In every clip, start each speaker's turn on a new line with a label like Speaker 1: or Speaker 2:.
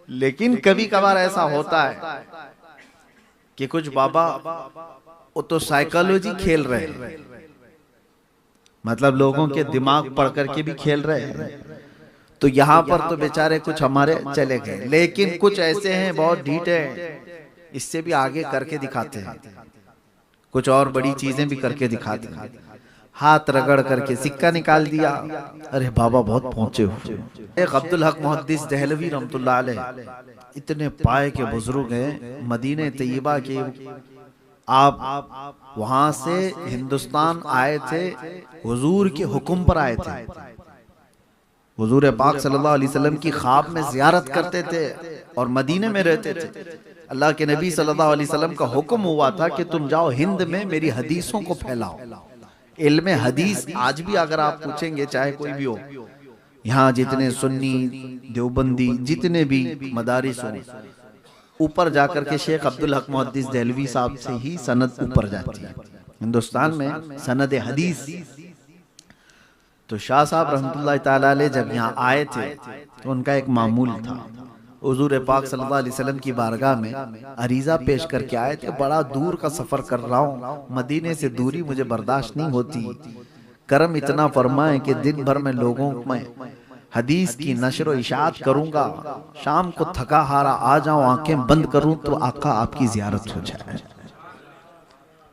Speaker 1: लेकिन कभी कभार ऐसा होता है कि कुछ बाबा वो तो साइकोलॉजी खेल रहे हैं, मतलब लोगों के दिमाग पढ़ करके भी खेल रहे हैं। तो यहाँ पर तो बेचारे कुछ हमारे चले गए, लेकिन कुछ ऐसे हैं बहुत ढीठ है, इससे भी आगे करके दिखाते हैं, कुछ और बड़ी चीजें भी करके दिखाते हैं। हाथ रगड़ करके सिक्का निकाल दिया, अरे बाबा बहुत पहुंचे हुए। एक अब्दुल हक मुहद्दिस दहलवी रहमतुल्लाह अलैह इतने पाए के बुजुर्ग हैं, मदीने तैयबा के। आप वहां से हिंदुस्तान आए थे, हुजूर के हुक्म पर आए थे। हुजूर पाक सल्लल्लाहु अलैहि वसल्लम की ख्वाब में जियारत करते थे और मदीने में रहते थे। अल्लाह के नबी सल्लल्लाहु अलैहि वसल्लम का हुक्म हुआ था कि तुम जाओ हिंद में मेरी हदीसों को फैलाओ। इल्म हदीस आज भी अगर आप पूछेंगे, चाहे कोई भी हो, यहाँ जितने सुन्नी देवबंदी जितने भी मदारिस हो, ऊपर जाकर के शेख अब्दुल हक मुहद्दिस दहलवी साहब से ही सनद ऊपर जाती है हिंदुस्तान में, सनद हदीस। तो शाह साहब रहमतुल्लाह ताला अलैह जब यहाँ आए थे तो उनका एक मामूल था, हुजूर पाक सल्लल्लाहु अलैहि वसल्लम की बारगाह में अरीजा पेश करके आए थे। बड़ा दूर का सफर कर रहा हूँ, मदीने से दूरी मुझे बर्दाश्त नहीं होती, करम इतना फरमाए कि दिन भर में लोगों में हदीस की नशर व इशाअत करूंगा, शाम को थका हारा आ जाऊं, आंखें बंद करूं तो आका आपकी जियारत हो जाए,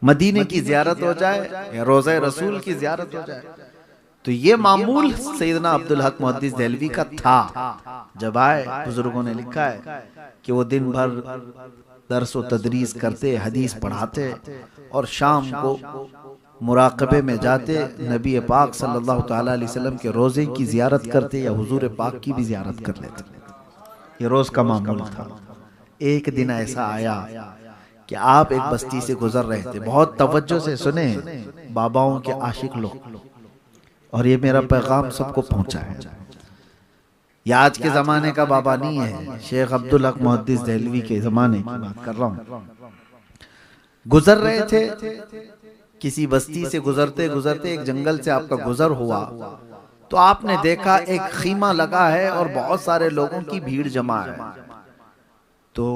Speaker 1: मदीने की जियारत हो जाए या रोज़े रसूल की जियारत हो जाए। तो ये मामूल सैयदना अब्दुल हक मुहद्दिस दहलवी का था। जब आए, बुजुर्गों ने लिखा है कि वो दिन भर दर्स व तदरीस करते, हदीस पढ़ाते और शाम को मुराकबे में जाते, नबी पाक सल्लल्लाहु ताला अलैहि वसल्लम के रोज़े की जियारत करते या हुजूर पाक की भी जियारत कर लेते। ये रोज़ का मामूल था। एक दिन ऐसा आया कि आप एक बस्ती से गुजर रहे थे, बहुत तवज्जो से सुने बाबाओं के आशिक लोग, और ये मेरा पैगाम सबको पहुंचा है। ये आज के ज़माने का बाबा नहीं है, शेख अब्दुल हक मुहद्दिस दहलवी के ज़माने की बात कर रहा हूँ। गुजर रहे थे, किसी बस्ती से गुजरते गुजरते एक जंगल से आपका गुजर हुआ, तो आपने देखा एक खीमा लगा है और बहुत सारे लोगों की भीड़ जमा है। तो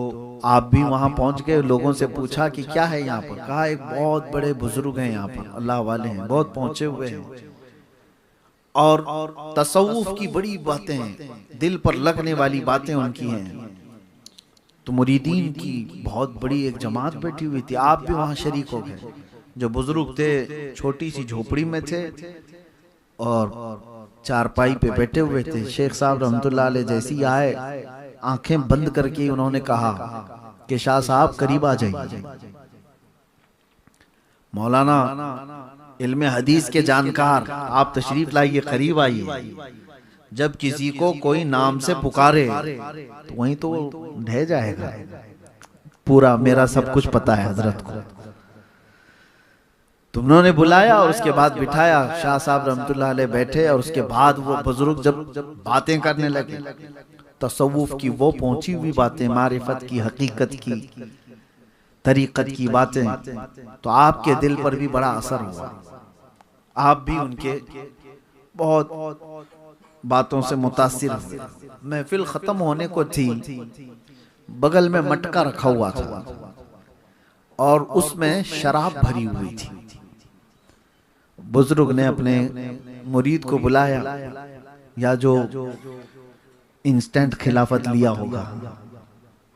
Speaker 1: आप भी वहां पहुंच गए, लोगों से पूछा कि क्या है यहाँ पर। कहा एक बहुत बड़े बुजुर्ग हैं यहाँ पर, अल्लाह वाले हैं, बहुत पहुंचे हुए हैं और तसव्वुफ की बड़ी बातें हैं, दिल पर लगने वाली बातें उनकी हैं। तो मुरीदीन की बहुत बड़ी एक जमात बैठी हुई थी, आप भी वहां शरीक हो गए। जो बुजुर्ग थे छोटी सी झोपड़ी में थे और चारपाई पे बैठे हुए थे। शेख साहब रहमतुल्लाह अलैह जैसे ही आए, आंखें बंद करके उन्होंने कहा कि शाह साहब करीब आ जाइए। मौलाना इल्म हदीस के जानकार, आप तशरीफ लाइए, करीब आइए। जब किसी को कोई नाम से पुकारे तो वहीं तो ढह जाएगा, पूरा मेरा सब कुछ पता है हजरत को। तुमने बुलाया और उसके बाद बिठाया, शाह साहब रहमतुल्लाह अलैह बैठे और उसके बाद वो बुजुर्ग जब बातें करने लगे, तसव्वुफ की वो पहुंची हुई बातें, मारिफत की, हकीकत की, तरीकत की बातें, तो आपके दिल पर भी बड़ा असर हुआ। आप भी उनके बहुत बातों से मुतासिर हुए। महफिल खत्म होने को थी, बगल में मटका रखा हुआ था और उसमें शराब भरी हुई थी। बुजुर्ग ने अपने मुरीद को बुलाया, या जो इंस्टेंट खिलाफत लिया होगा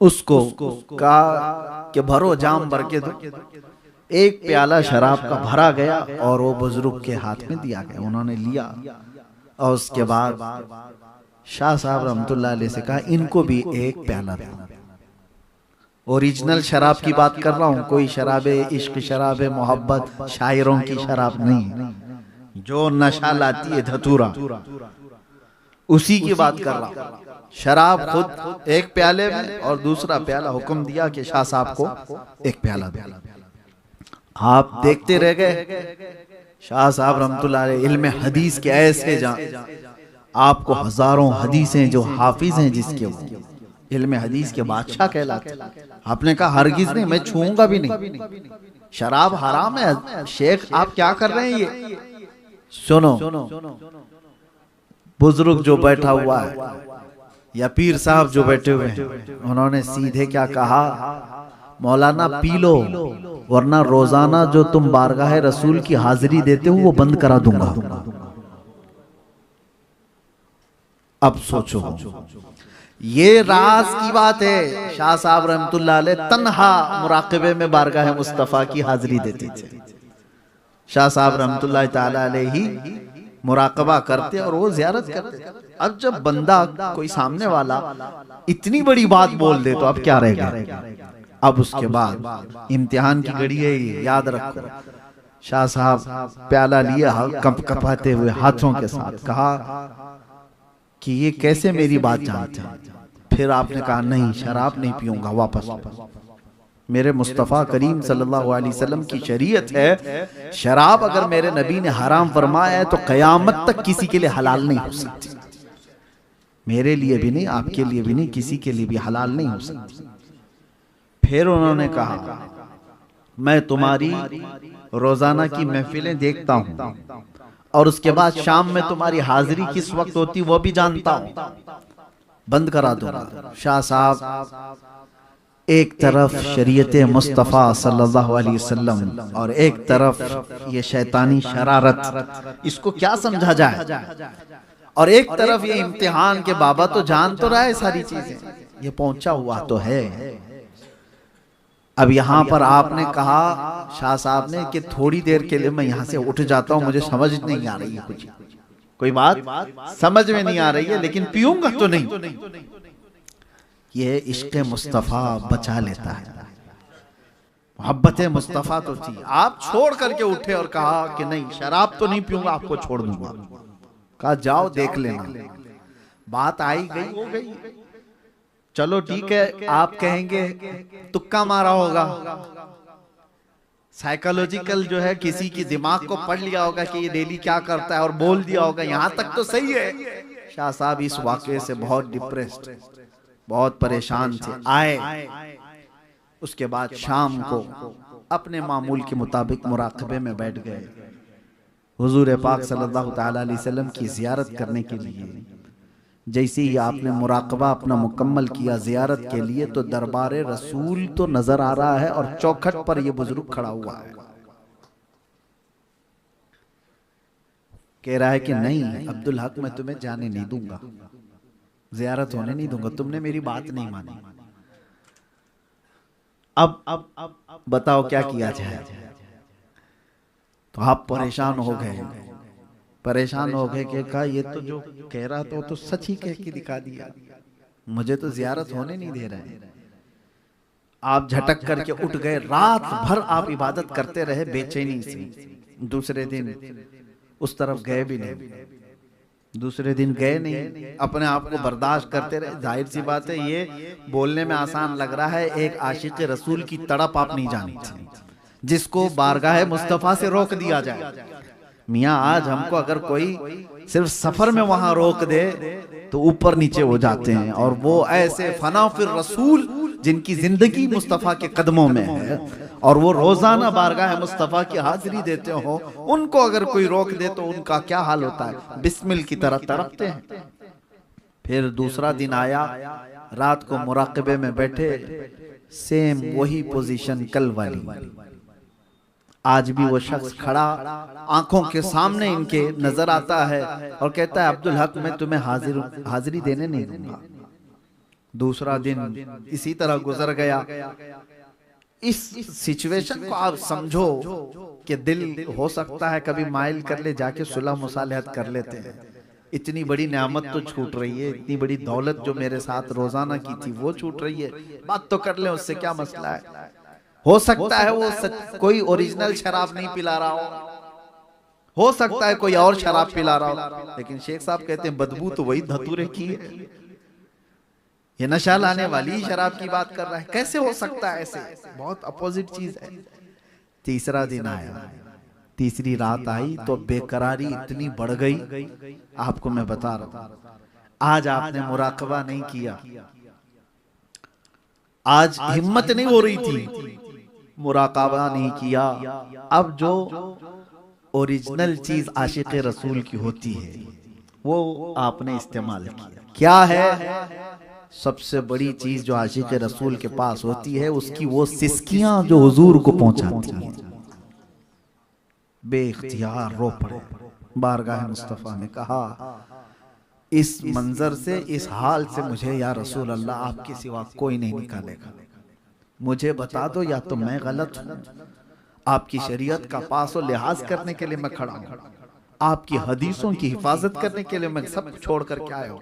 Speaker 1: उसको कहा कि भरो जाम भर के दो। एक प्याला शराब का भरा गया और वो बुजुर्ग के हाथ में दिया गया, उन्होंने लिया और उसके बाद शाह साहब रहमतुल्लाह अलैह से कहा इनको भी एक प्याला दो। ओरिजिनल शराब की बात कर रहा हूँ, कोई शराब इश्क, शराब मोहब्बत, शायरों की शराब नहीं, जो नशा लाती है धतूरा, उसी की बात कर रहा हूँ। शराब खुद एक प्याले में और दूसरा प्याला हुक्म दिया कि शाह साहब को एक प्याला दो। आप देखते रह गए। शाह साहब रहमतुल्लाह अलैह इल्म हदीस के ऐसे आपको हजारों हदीसें जो हाफिज हैं, जिसके वो इल्म हदीस के बादशाह कहलाते। आपने कहा हरगिज नहीं, मैं छूऊंगा भी नहीं, शराब हराम है। शेख आप क्या कर रहे हैं ये? सुनो, बुजुर्ग जो बैठा हुआ है या पीर साहब जो बैठे हुए हैं, उन्होंने सीधे क्या कहा, मौलाना पी लो वरना रोजाना जो तुम बारगाह रसूल की हाजिरी देते हो वो बंद करा दूंगा। अब सोचो, ये राज की बात है। शाह साहब रहमतुल्लाह अलैह तन्हा मुराकबे में बारगाह मुस्तफा की हाजिरी देते थे। शाह साहब रहमतुल्लाह ताला अलैह ही मुराकबा करते और वो ज़ियारत करते। अब जब बंदा कोई सामने वाला इतनी बड़ी बात बोल दे तो अब क्या रह गया। अब उसके बाद इम्तिहान की घड़ी है ये, याद रखो। शाह साहब प्याला लिया कप कपाते हुए हाथों के साथ कहा कि ये कैसे मेरी बात जानते हैं। फिर आपने कहा नहीं, शराब नहीं पीऊंगा, वापस। मेरे मुस्तफ़ा करीम सल्लल्लाहु अलैहि वसल्लम की शरीयत है, शराब अगर मेरे नबी ने हराम फरमाया है तो क़यामत तक किसी के लिए हलाल नहीं हो सकती। मेरे लिए भी नहीं, आपके लिए भी नहीं, किसी के लिए भी हलाल नहीं हो सकती। फिर उन्होंने कहा मैं तुम्हारी रोजाना की महफिलें देखता हूं और उसके बाद शाम में तुम्हारी हाजिरी किस वक्त होती वो भी जानता हूं, बंद करा दूंगा। शाह साहब एक तरफ शरीयत मुस्तफ़ा सल्लल्लाहु अलैहि वसल्लम और एक तरफ ये शैतानी शरारत, इसको क्या समझा जाए, और एक तरफ ये इम्तिहान के बाबा तो जान तो रहा है सारी चीजें, ये पहुंचा हुआ तो है। अब यहाँ पर आपने कहा शाह साहब ने कि थोड़ी देर के लिए मैं यहाँ से उठ जाता हूँ, मुझे समझ नहीं आ रही है, कुछ कोई बात समझ में नहीं आ रही है, लेकिन पीऊंगा तो नहीं। ये इश्क़ मुस्तफ़ा बचा लेता है। मोहब्बत मुस्तफ़ा तो थी, आप छोड़ करके उठे और कहा कि नहीं शराब तो नहीं पीऊंगा, आपको छोड़ दूंगा। कहा जाओ देख लेना। बात आई गई हो गई, चलो ठीक है। आप कहेंगे तुक्का मारा होगा, साइकोलॉजिकल जो है किसी की दिमाग को पढ़ लिया होगा कि ये डेली क्या करता है और बोल दिया होगा, यहां तक तो सही है। शाह साहब इस वाकये से बहुत डिप्रेस्ड, बहुत परेशान थे। आए उसके बाद शाम को अपने मामूल के मुताबिक मुराकबे में बैठ गए, हुजूर पाक सल्लल्लाहु ताला अलैहि वसल्लम की जियारत करने के लिए। जैसे ही आपने मुराकबा अपना मुकम्मल किया जियारत के लिए, तो दरबारे रसूल तो नजर आ रहा है और चौखट पर यह बुजुर्ग खड़ा हुआ है। कह रहा है कि नहीं अब्दुल हक, मैं तुम्हें जाने नहीं दूंगा, जियारत होने नहीं दूंगा, तुमने मेरी बात नहीं मानी। अब बताओ क्या किया जाए। तो आप परेशान हो गए, परेशान हो गए कि कहा ये तो जो कह रहा था वो तो सच ही कह के दिखा दिया, मुझे तो जियारत होने नहीं दे रहे। आप झटक करके उठ गए, रात भर आप इबादत करते रहे बेचैनी से। दूसरे दिन उस तरफ गए भी नहीं, दूसरे दिन गए नहीं, अपने आप को बर्दाश्त करते रहे। जाहिर सी बात है ये बोलने में आसान लग रहा है, एक आशिक रसूल की तड़प आप नहीं जानी थी जिसको बारगाह मुस्तफा से रोक दिया जाए। मियाँ आज हमको अगर कोई सिर्फ सफर में वहां रोक दे तो ऊपर नीचे हो जाते हैं, और वो ऐसे फना फिर रसूल जिनकी जिंदगी मुस्तफा के कदमों में है और वो रोजाना बारगाह मुस्तफा की हाजिरी देते हो, उनको अगर कोई रोक दे तो उनका क्या हाल होता है, बिस्मिल की तरह तड़पते हैं। फिर दूसरा दिन आया, रात को मुराकबे में बैठे, सेम वही पोजीशन कल वाली। आज भी वो शख्स खड़ा आंखों के सामने इनके नजर आता है और कहता है अब्दुल हक, मैं तुम्हें हाजिरी देने नहीं दूंगा। दूसरा दिन इसी तरह गुजर गया। इस सिचुएशन को आप समझो कि दिल हो सकता है कभी माइल कर ले, जाके सुलह मुसालहत कर लेते हैं। इतनी बड़ी नेमत तो छूट रही है, इतनी बड़ी दौलत जो मेरे साथ रोजाना की थी वो छूट रही है, बात तो कर ले, उससे क्या मसला है। हो सकता है वो कोई ओरिजिनल शराब नहीं पिला रहा हो सकता है कोई और शराब पिला रहा हो, लेकिन शेख साहब कहते हैं बदबू तो वही धतूरे की है, ये नशा लाने वाली शराब की बात कर रहा है। कैसे हो सकता है ऐसे, बहुत अपोजिट चीज है। तीसरा दिन आया, तीसरी रात आई तो बेकरारी इतनी बढ़ गई, आपको मैं बता रहा हूं। आज आपने मुराकबा नहीं किया, आज हिम्मत नहीं हो रही थी, मुराकाबा नहीं किया। अब जो ओरिजिनल चीज आशिक रसूल की होती है वो आपने इस्तेमाल किया। क्या है? सबसे बड़ी चीज जो आशिक रसूल के पास होती है उसकी वो सिसकियां जो हुजूर को पहुंचाती हैं। बेइख्तियार रो पड़े। बारगाह मुस्तफ़ा में कहा, इस मंजर से, इस हाल से मुझे या रसूल अल्लाह आपके सिवा कोई नहीं निकालेगा। मुझे बता दो या तो मैं गलत हूं, आपकी शरीयत का पास और लिहाज करने के लिए मैं खड़ा हूं, आपकी हदीसों की हिफाजत करने के लिए मैं सब छोड़ कर के आया हूं।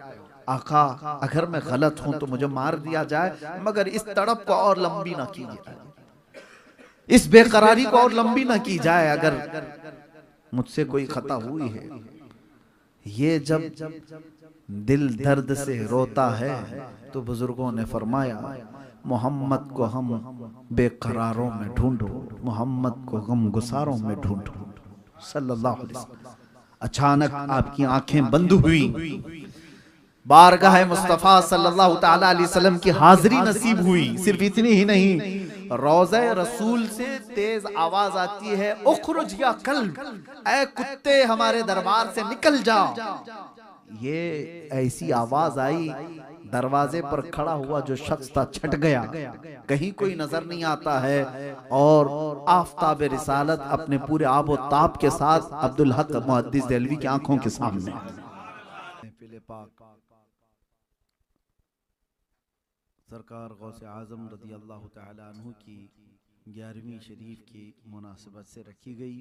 Speaker 1: आका, अगर मैं गलत हूं तो मुझे मार दिया जाए, मगर इस तड़प को और लंबी ना कीजिए, इस बेकरारी को और लंबी ना की जाए। अगर मुझसे कोई खता हुई है, ये जब दिल दर्द से रोता है तो बुजुर्गों ने फरमाया, मोहम्मद को हम बेकरारों में ढूंढो, मोहम्मद को गम गुसारों में ढूंढो सल्लल्लाहु अलैहि वसल्लम। अचानक आपकी आंखें बंद हुई, बारगाह मुस्तफ़ा सल्लल्लाहु ताला अलैहि वसल्लम की हाजिरी नसीब हुई। सिर्फ इतनी ही नहीं, रोज़े रसूल से तेज आवाज आती है, उखरुज या कल्ब, ऐ कुत्ते हमारे दरबार से निकल जाओ। ये ऐसी आवाज आई, दरवाजे पर खड़ा हुआ जो शख्स था छट गया, कहीं कोई नजर नहीं आता है। और आफताब रिसालत अपने पूरे आबो ताब के साथ अब्दुल हक मुहद्दिस देहलवी की आंखों के सामने। सरकार गौसे आजम रज़ी अल्लाह तआला अन्हु की 11वीं शरीफ की मुनासिबत से रखी गई।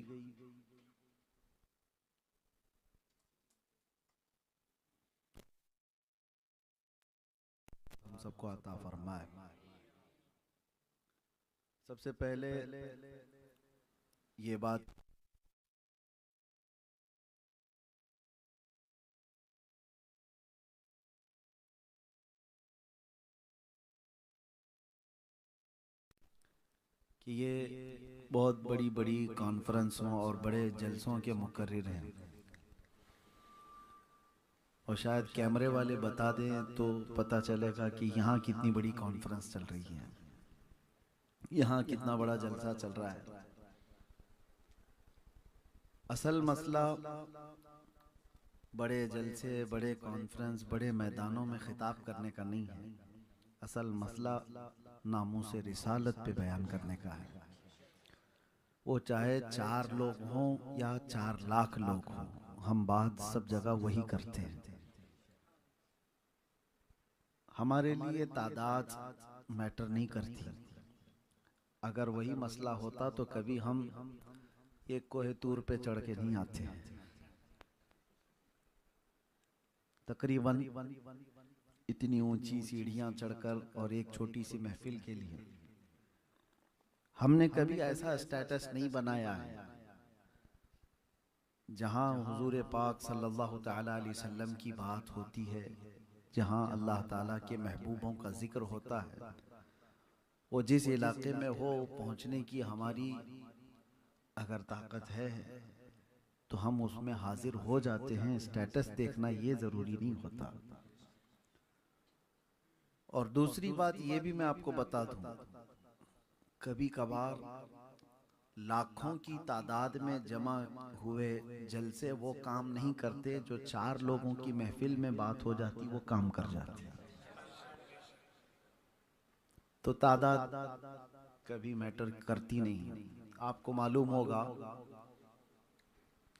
Speaker 1: हम सबको अता फरमाए। सबसे पहले ये बात कि ये बहुत बड़ी बड़ी कॉन्फ्रेंसों और बड़े जलसों के मुकर्रिर हैं, और शायद कैमरे वाले बता दें तो पता चलेगा कि यहाँ कितनी बड़ी कॉन्फ्रेंस चल रही है, यहाँ कितना बड़ा जलसा चल रहा है। असल मसला बड़े जलसे, बड़े कॉन्फ्रेंस, बड़े मैदानों में खिताब करने का नहीं है। असल मसला नामूस रिसालत पे बयान करने का है। वो चाहे 4 लोग हों या 4 लाख लोग हों, हम बात सब जगह वही करते हैं। हमारे लिए तादाद मैटर नहीं करती। अगर वही मसला होता तो कभी हम एक कोहे तूर पे चढ़ के नहीं आते। तकरीबन इतनी ऊंची सीढ़ियां चढ़कर और एक छोटी सी महफिल के लिए हमने कभी ऐसा स्टेटस नहीं बनाया है जहां हुजूर पाक सल्लल्लाहु ताला अलैहि वसल्लम की बात होती है, जहां अल्लाह ताला के महबूबों का जिक्र होता है। वो जिस इलाके में हो पहुंचने की हमारी अगर ताकत है तो हम उसमें हाजिर हो जाते हैं। स्टेटस देखना ये जरूरी नहीं होता। और दूसरी बात ये भी मैं आपको बता दूं, कभी कभार लाखों की तादाद में जमा हुए जलसे वो काम नहीं करते जो 4 लोगों की महफिल में बात हो जाती वो काम कर जाते। तो तादाद कभी मैटर करती नहीं। आपको मालूम होगा,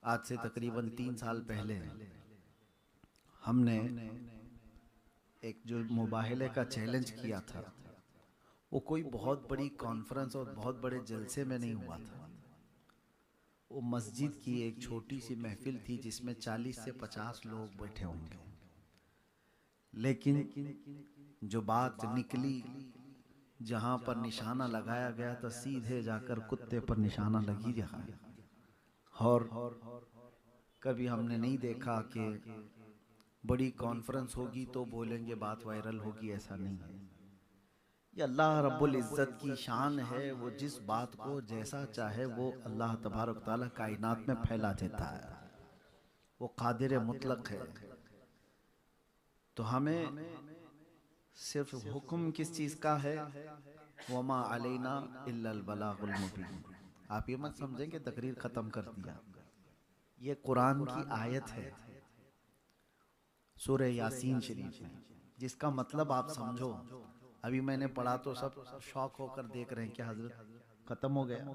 Speaker 1: आज से तकरीबन 3 साल पहले हमने एक जो मुबाहले का चैलेंज किया था, वो कोई बहुत बड़ी कॉन्फ्रेंस और बहुत बड़े जलसे में नहीं हुआ था। वो मस्जिद की एक छोटी सी महफिल थी जिसमें 40 से 50 लोग बैठे होंगे। लेकिन जो बात निकली, जहां पर निशाना लगाया गया था, सीधे जाकर कुत्ते पर निशाना लगी रहा। और कभी हमने नहीं देखा कि बड़ी कॉन्फ्रेंस होगी तो बोलेंगे बात वायरल होगी, ऐसा नहीं है। ये अल्लाह रब्बुल इज़्ज़त की शान है, वो जिस बात को जैसा चाहे वो अल्लाह तबारक तआला कायनात में फैला देता है। वो कादिर मुतलक है। तो हमें सिर्फ हुक्म किस चीज का है, वमा अलैना इल्लल बलागुल मुबीन। आप ये मत समझेंगे तकरीर खत्म कर दिया। ये कुरान की आयत है, सूरह यासीन शरीफ में, जिसका मतलब आप समझो। अभी मैंने पढ़ा तो सब शौक होकर देख रहे हैं कि हजरत खत्म हो गया,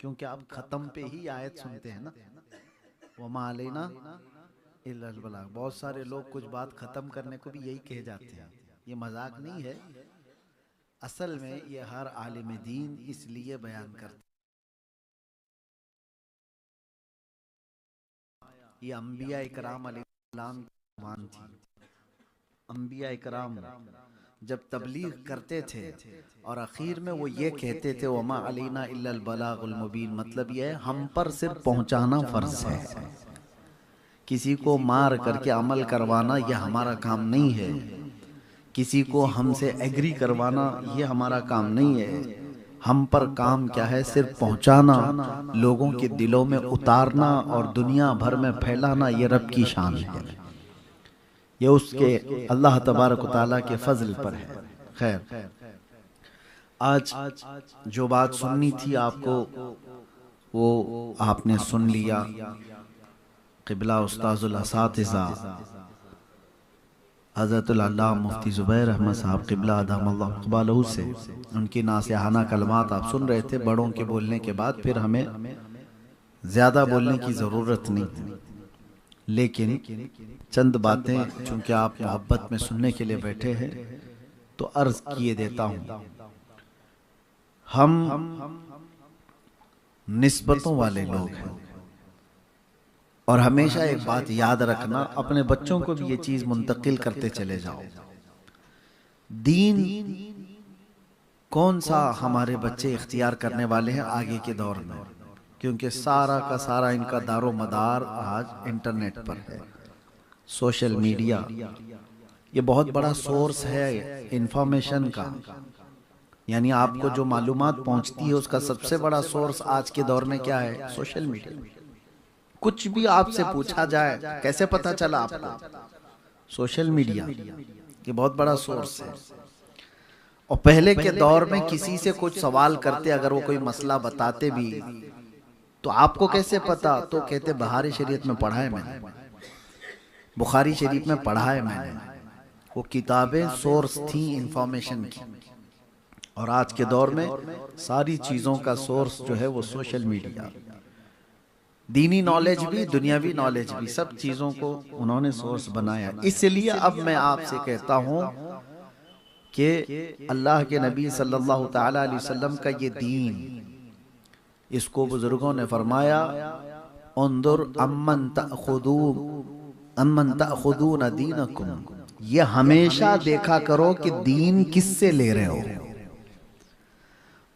Speaker 1: क्योंकि आप खत्म पे ही आयत सुनते हैं ना, वमा अलैना इल्लल बलाग। बहुत सारे लोग कुछ बात खत्म करने को भी यही कहे जाते हैं, ये मजाक नहीं है। असल में ये हर आलिम दीन इसलिए बयान करते, ये अंबिया इकराम अलैहिस्सलाम की मान थी। अंबिया इकराम जब तबलीग करते थे और आखिर में वो ये कहते थे वमा अलैना इल्लल बलागुल मुबीन, मतलब ये है हम पर सिर्फ पहुंचाना फर्ज है, किसी को मार करके अमल करवाना ये हमारा काम नहीं है, किसी को हमसे एग्री करवाना ये हमारा काम नहीं है। हम पर काम क्या है? सिर्फ पहुंचाना, लोगों के दिलों में उतारना और दुनिया भर में फैलाना, ये रब की शान है, ये उसके अल्लाह तबारक व तआला के फजल पर है। खैर, आज जो बात सुननी थी आपको वो आपने सुन लिया। क़िबला उस्ताज़ुल असातिज़ा हज़रतुल अल्लामा मुफ्ती ज़ुबैर अहमद साहब क़िबला अदमल्लाहु इक़बालहू से उनकी नासिहाना कलमात आप सुन रहे थे। बड़ों के बोलने के बाद फिर हमें ज़्यादा बोलने की ज़रूरत नहीं है, लेकिन चंद बातें चूँकि आप मोहब्बत में सुनने के लिए बैठे हैं तो अर्ज़ किए देता हूँ। हम निस्बतों वाले लोग हैं और हमेशा एक बात याद रखना, अपने बच्चों को भी ये चीज मुंतकिल करते चले जाओ। दीन कौन सा हमारे बच्चे इख्तियार करने वाले हैं आगे के दौर में, क्योंकि सारा का सारा इनका दारो मदार आज इंटरनेट पर है। सोशल मीडिया ये बहुत बड़ा सोर्स है इंफॉर्मेशन का, यानी आपको जो मालूमात पहुंचती है उसका सबसे बड़ा सोर्स आज के दौर में क्या है? Social media. कुछ भी आपसे पूछा जाए, कैसे पता चला आपको? सोशल मीडिया ये बहुत बड़ा सोर्स है। और पहले के दौर में किसी से कुछ सवाल करते, अगर वो कोई मसला बताते भी तो आपको कैसे पता? तो कहते बहारी शरीयत में पढ़ा है मैंने, बुखारी शरीफ में पढ़ा है मैंने। वो किताबें सोर्स थी इंफॉर्मेशन की। और आज के दौर में सारी चीजों का सोर्स जो है वो सोशल मीडिया। दीनी नॉलेज भी, दुनियावी नॉलेज भी, सब चीजों को उन्होंने सोर्स बनाया। इसलिए अब मैं आपसे कहता हूं कि अल्लाह के नबी सल्लल्लाहु ताला अलैहि वसल्लम का ये दीन, इसको बुजुर्गों ने फरमाया उन्जुर अम्मन तअखुदून दीनकुम, ये हमेशा देखा करो कि दीन किससे ले रहे हो।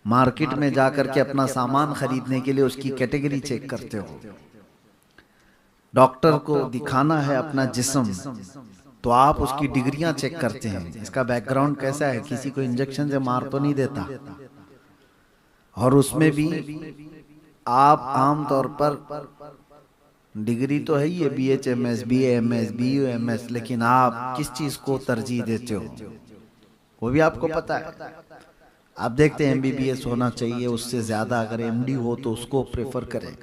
Speaker 1: मार्केट में जाकर के अपना सामान खरीदने के लिए उसकी कैटेगरी चेक करते हो। डॉक्टर को दिखाना है अपना जिस्म तो आप उसकी डिग्रियां चेक करते हैं, इसका बैकग्राउंड कैसा है, किसी को इंजेक्शन से मार तो नहीं देता। और उसमें भी आप आम तौर पर डिग्री तो है ये BHMS, BAMS, BUMS, लेकिन आप किस चीज को तरजीह देते हो वो भी आपको पता है। आप देखते हैं MBBS होना चाहिए, उससे ज्यादा अगर MD हो तो उसको प्रेफर करें।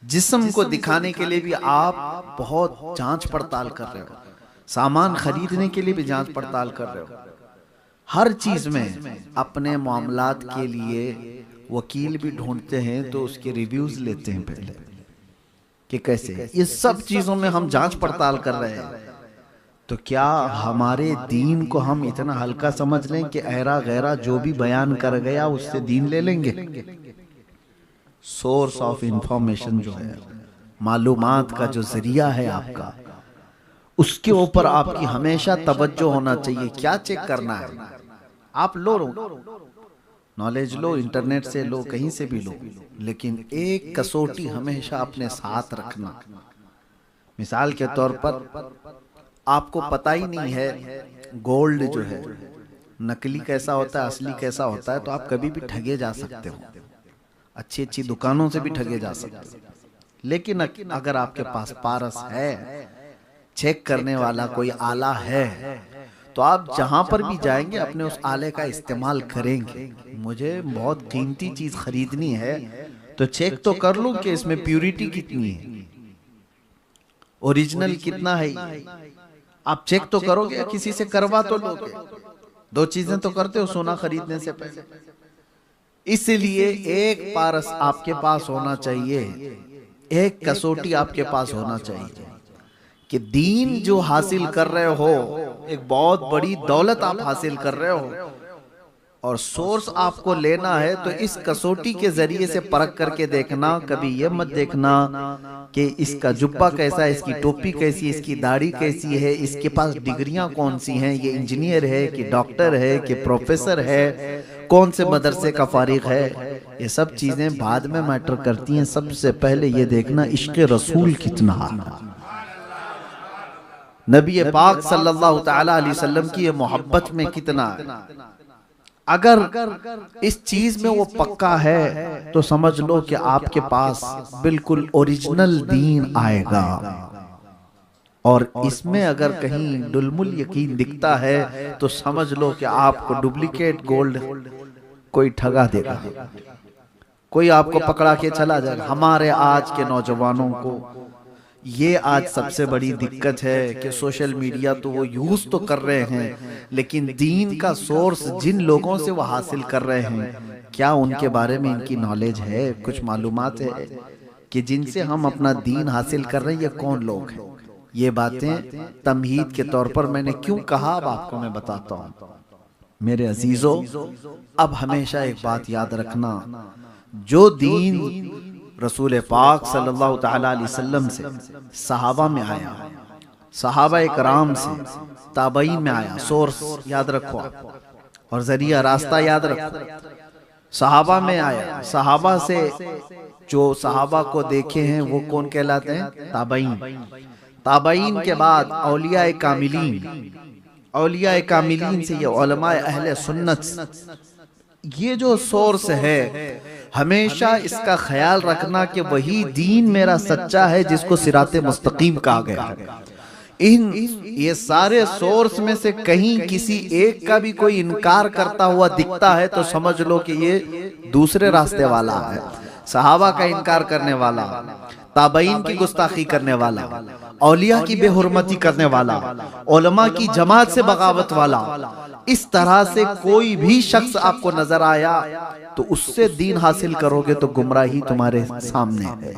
Speaker 1: जिस्म को दिखाने के लिए भी आप बहुत जांच पड़ताल कर रहे हो, सामान खरीदने के लिए भी जांच पड़ताल कर रहे हो। हर चीज में अपने मामलात के लिए वकील भी ढूंढते हैं तो उसके रिव्यूज लेते हैं पहले कि कैसे। ये सब चीजों में हम जांच पड़ताल कर रहे हैं। तो क्या हमारे दीन को हम इतना हल्का समझ लें कि ऐरा गैरा जो भी बयान कर गया उससे दीन ले लेंगे? सोर्स ऑफ इंफॉर्मेशन जो है, मालूमात का जो जरिया है आपका, उसके ऊपर आपकी हमेशा तवज्जो होना चाहिए। क्या चेक करना है? आप लो नॉलेज लो, इंटरनेट से लो, कहीं से भी लो, लेकिन एक कसौटी हमेशा अपने साथ रखना। मिसाल के तौर पर आपको पता ही नहीं है गोल्ड जो है नकली कैसा होता है, असली कैसा होता है, तो आप कभी भी ठगे जा सकते हो, अच्छी अच्छी दुकानों से भी ठगे जा सकते हो। लेकिन अगर आपके पास पारस है, चेक करने वाला कोई आला है, तो आप जहां पर भी जाएंगे अपने उस आले का इस्तेमाल करेंगे। मुझे बहुत कीमती चीज खरीदनी है तो चेक तो कर लूं कि इसमें प्यूरिटी कितनी है, ओरिजिनल कितना है, आप चेक तो करोगे या किसी से करवा तो लोगे? दो चीजें तो करते हो सोना खरीदने से पहले। इसलिए एक पारस आपके पास होना चाहिए, एक कसौटी आपके पास होना चाहिए कि दीन जो हासिल कर रहे हो, एक बहुत बड़ी दौलत आप हासिल कर रहे हो और सोर्स आपको लेना है, तो इस कसौटी के जरिए से परख करके देखना। कभी ये मत देखना कि इसका जुब्बा कैसा है, इसकी टोपी कैसी है, इसकी दाढ़ी कैसी है, इसके पास डिग्रियां कौन सी हैं, ये इंजीनियर है कि डॉक्टर है कि प्रोफेसर है, कौन से मदरसे का फारिग है। ये सब चीजें बाद में मैटर करती हैं। सबसे पहले ये देखना इश्क रसूल कितना है, नबी पाक सल्लल्लाहु तआला अलैहि वसल्लम की ये मोहब्बत में कितना है। अगर इस चीज में वो पक्का है तो समझ लो कि आपके पास बिल्कुल ओरिजिनल दीन आएगा। और इसमें अगर कहीं डुलमुल यकीन दिखता है तो समझ लो कि आपको डुप्लीकेट गोल्ड कोई ठगा देगा, कोई आपको पकड़ा के चला जाएगा। हमारे आज के नौजवानों को ये आज सबसे बड़ी दिक्कत है कि सोशल मीडिया तो वो यूज तो कर रहे हैं, लेकिन दीन का सोर्स जिन लोगों से वो हासिल कर रहे हैं, क्या उनके बारे में इनकी नॉलेज है, कुछ मालूमात है कि जिनसे हम अपना दीन हासिल कर रहे हैं ये कौन लोग हैं। ये बातें तमहीद के तौर पर मैंने क्यों कहा, अब आपको मैं बताता हूँ। मेरे अजीजों, अब हमेशा एक बात याद रखना, जो दीन रसूल पाक सल्लल्लाहु तआला अलैहि वसल्लम से सहाबा में आया, सहाबा इकराम से ताबईन में आया, सोर्स याद रखो और जरिया रास्ता याद रखो। सहाबा में आया, सहाबा से जो सहाबा को देखे हैं वो कौन कहलाते हैं? ताबईन। ताबईन के बाद औलिया कामिलीन, औलिया कामिलीन से ये उलमाए अहले सुन्नत। ये जो सोर्स है हमेशा इसका ख्याल रखना कि वही दीन मेरा सच्चा है जिसको सिराते मुस्तकीम कहा गया है। ये सारे सोर्स में से कहीं किसी एक का भी कोई इनकार करता हुआ दिखता है तो समझ लो कि ये दूसरे रास्ते वाला है। सहाबा का इनकार करने वाला, ताबईन की गुस्ताखी करने वाला, औलिया की बेहुरमती करने वाला, उलमा की जमात से बगावत वाला, इस तरह से कोई भी शख्स आपको नजर आया तो उससे दीन हासिल करोगे तो गुमराही तुम्हारे सामने है।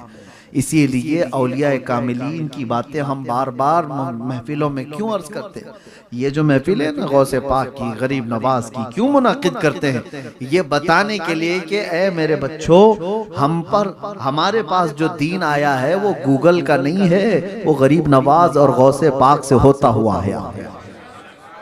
Speaker 1: इसीलिए औलिया कामिलीन की बातें हम बार बार महफिलों में क्यों अर्ज करते हैं। ये जो महफिल है ना गौसे पाक की, गरीब नवाज की, क्यों मुनाकिद करते हैं? ये बताने के लिए कि ए मेरे बच्चों, हम पर हमारे पास जो दीन आया है वो गूगल का नहीं है, वो गरीब नवाज और गौसे पाक से होता हुआ है।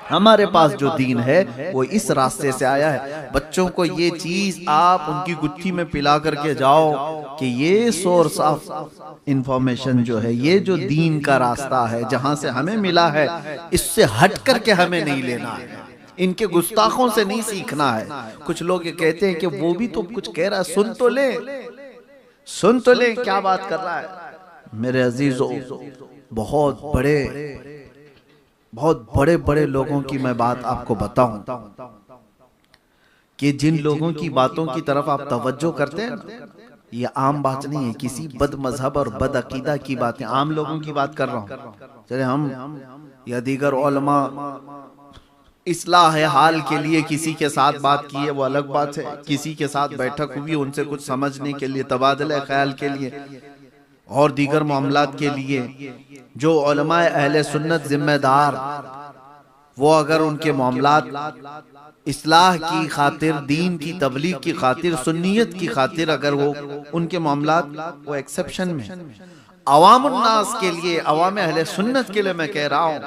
Speaker 1: हमारे पास जो दीन है वो इस रास्ते से आया है। बच्चों को ये चीज आप उनकी गुत्थी में पिला करके जाओ कि ये सोर्स ऑफ इंफॉर्मेशन जो है, ये जो दीन का रास्ता है जहां से हमें मिला है, इससे हट करके हमें नहीं लेना है, इनके गुस्ताखों से नहीं सीखना है। कुछ लोग ये कहते हैं कि वो भी तो कुछ कह रहा है, सुन तो ले, सुन तो ले क्या बात कर रहा है। मेरे अजीजों, बहुत बड़े बड़े लोगों की मैं बात आपको बताऊं कि जिन लोगों की बातों की तरफ आप तवज्जो करते हैं, ये आम बात नहीं है, किसी बद मजहब और बद अकीदा की बातें, आम लोगों की बात कर रहा हूं। चले हम या दीगर उलमा इस्लाह हाल के लिए किसी के साथ बात की है वो अलग बात है, किसी के साथ बैठक हुई उनसे कुछ समझने के लिए, तबादला ख्याल के लिए और दीगर मामलात के लिए जो उलमाए अहले सुन्नत जिम्मेदार, वो अगर उनके मामलात इस्लाह की खातिर, दीन की तबलीग की खातिर, सुन्नियत की खातिर अगर वो उनके मामलात वो एक्सेप्शन में, अवामुन्नास के लिए, अवाम अहले सुन्नत के लिए मैं कह रहा हूं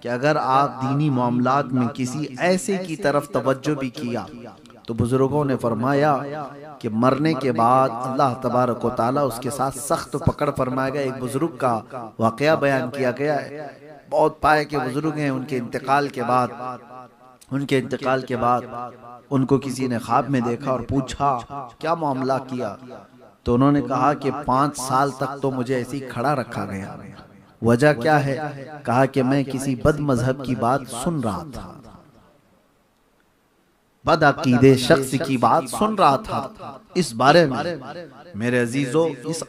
Speaker 1: कि अगर आप दीनी मामलात में किसी ऐसे की तरफ तवज्जो भी किया तो बुजुर्गों ने फरमाया कि मरने के बाद अल्लाह तबारक व तआला उसके साथ सख्त पकड़ फरमाएगा। एक बुजुर्ग का वाकया बयान किया गया है, बहुत पाए के बुजुर्ग हैं, उनके इंतकाल के बाद उनको किसी ने ख्वाब में देखा और पूछा क्या मामला किया, तो उन्होंने कहा कि 5 साल तक तो मुझे ऐसे ही खड़ा रखा गया। वजह क्या है? कहा कि मैं किसी बद मजहब की बात सुन रहा था, बद अकीदे शख्स की बात सुन रहा था। इस बारे में मेरे अजीजों, इस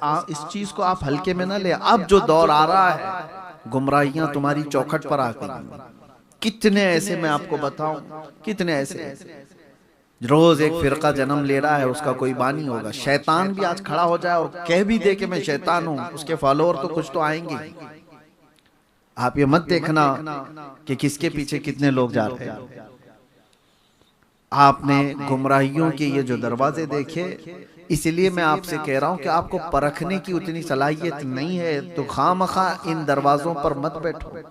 Speaker 1: चीज को आप हल्के में ना ले। अब जो दौर आ रहा है गुमराहियां तुम्हारी चौखट पर आ गई। कितने ऐसे मैं आपको बताऊं, कितने ऐसे रोज एक फिरका जन्म ले रहा है, उसका कोई बानी होगा। शैतान भी आज खड़ा हो जाए और कह भी दे कि मैं शैतान हूं, उसके फॉलोअर तो कुछ तो आएंगे। आप ये मत देखना कि किसके पीछे कितने लोग जा रहे हैं। आपने गुमराहियों के ये जो दरवाजे देखे, इसलिए मैं आपसे कह रहा हूं कि आपको परखने की उतनी सलाहियत नहीं है, तो खामखा इन दरवाजों पर मत बैठो।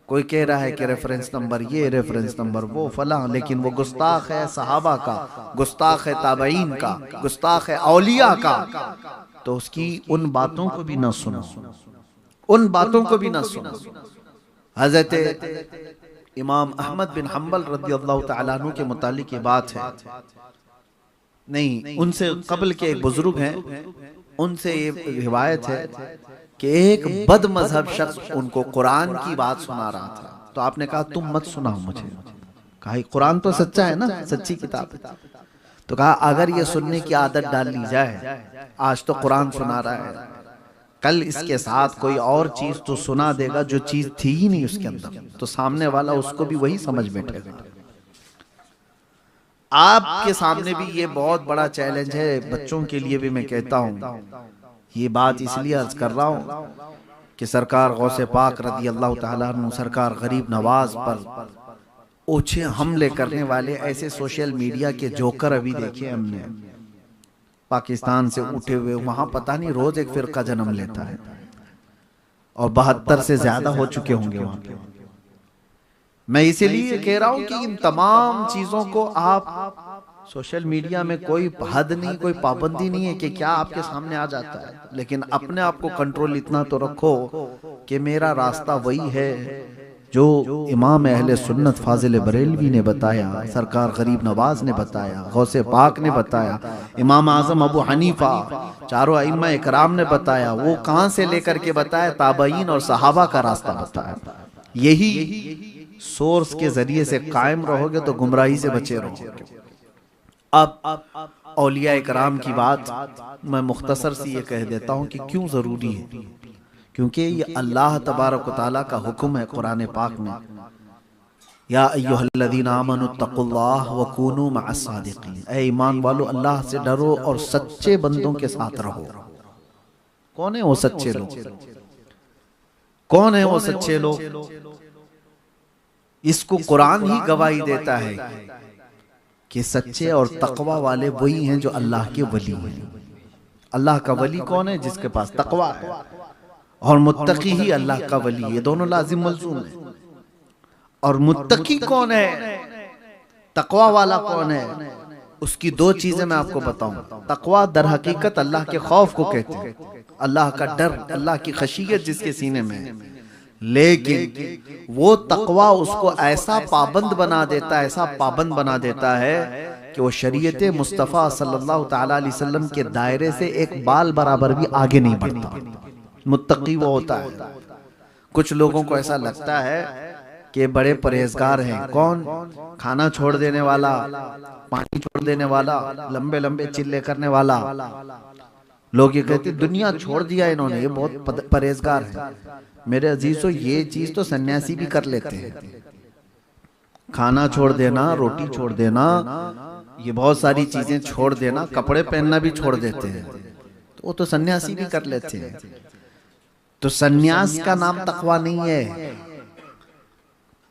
Speaker 1: कोई कह रहा है कि रेफरेंस नंबर ये, रेफरेंस नंबर वो, फला, लेकिन वो गुस्ताख है सहाबा का, गुस्ताख है ताबईन का, गुस्ताख है औलिया का। तो उसकी उन बातों को भी ना सुनो, उन बातों को भी ना सुनो। हजरत इमाम अहमद बिन हम्बल रदी अल्लाह तआला अन्हु के मुतालिक ये बात है, नहीं उनसे कबल के एक बुजुर्ग हैं, उनसे ये रिवायत है कि एक बद मजहब शख्स उनको कुरान की बात सुना रहा था। तो आपने कहा तुम मत सुनाओ मुझे। कहा कुरान तो सच्चा है ना, सच्ची किताब है। तो कहा अगर ये सुनने की आदत डाल ली जाए, आज तो कुरान सुना रहा है, कल इसके साथ कोई और चीज तो सुना देगा जो चीज थी ही नहीं उसके अंदर, तो सामने वाला उसको भी वही समझ बैठेगा। आपके सामने भी ये बहुत बड़ा चैलेंज है, बच्चों के लिए भी मैं कहता हूं। ये बात इसलिए अर्ज कर रहा हूं कि सरकार गौसे पाक रदी अल्लाह तआला अन्हु, सरकार गरीब नवाज पर ओछे हमले करने वाले ऐसे सोशल मीडिया के जोकर अभी देखे हमने, पाकिस्तान से उठे हुए, वहां पता नहीं रोज एक फिरका जन्म लेता है, और 72 से ज्यादा हो चुके होंगे वहां पे। मैं इसीलिए कह रहा हूं कि इन तमाम चीजों को आप, सोशल मीडिया में कोई हद नहीं, कोई पाबंदी नहीं है कि क्या आपके सामने आ जाता है, लेकिन अपने आप को कंट्रोल इतना तो रखो कि मेरा रास्ता वही है जो इमाम अहले सुन्नत फाजिल बरेलवी ने बताया, सरकार गरीब नवाज ने बताया, गौसे पाक ने बताया, इमाम आजम अबू हनीफा, चारों अइम्मा इकराम ने बताया। वो कहां से लेकर के बताया? ताबईन और सहाबा का रास्ता बताया। यही सोर्स के जरिए से कायम रहोगे तो गुमराही से बचे रहोगे। अब औलिया इकराम की बात मैं मुख्तसर सी ये कह देता हूं कि क्यों जरूरी है, क्योंकि ये अल्लाह तबारक व तआला का हुक्म है कुरान पाक में, या अय्युहल्लज़ीना आमनुत्तकुल्लाह व कूनू मअस सादिकीन, ऐ ईमान वालो अल्लाह से डरो और सच्चे बंदों के साथ रहो। कौन है वो सच्चे लोग? कौन है वो सच्चे लोग? इसको कुरान ही गवाही देता है कि सच्चे और तकवा वाले वही हैं जो अल्लाह के वली हैं। अल्लाह का वली कौन है? जिसके पास तकवा है, और मुत्तकी ही अल्लाह का वली है। ये दोनों लाजिम मलजूम है। और मुत्तकी कौन है, तकवा वाला कौन है? उसकी दो चीजें मैं आपको बताऊं। तकवा दर हकीकत अल्लाह के खौफ को कहते हैं, अल्लाह का डर, अल्लाह की खशियत जिसके सीने में है। लेकिन वो तकवा उसको ऐसा पाबंद बना देता है, ऐसा पाबंद बना देता है कि वो शरीयत मुस्तफ़ा सल्लल्लाहु ताला अलैहि वसल्लम के दायरे से एक बाल बराबर भी आगे नहीं बढ़ता। मुत्तकी वो होता है। कुछ लोगों को ऐसा लगता है कि बड़े परहेजगार हैं। कौन? खाना छोड़ देने वाला, पानी छोड़ देने वाला, लंबे लंबे चिल्ले करने वाला। लोग ये कहते दुनिया छोड़ दिया इन्होंने, ये बहुत परहेजगार है। मेरे अजीजों, ये चीज तो सन्यासी भी कर लेते हैं। खाना छोड़ देना, रोटी छोड़ देना, ये बहुत सारी चीजें छोड़ देना, कपड़े पहनना भी छोड़ देते हैं, तो वो तो सन्यासी भी कर लेते हैं। तो सन्यास का नाम तकवा नहीं है।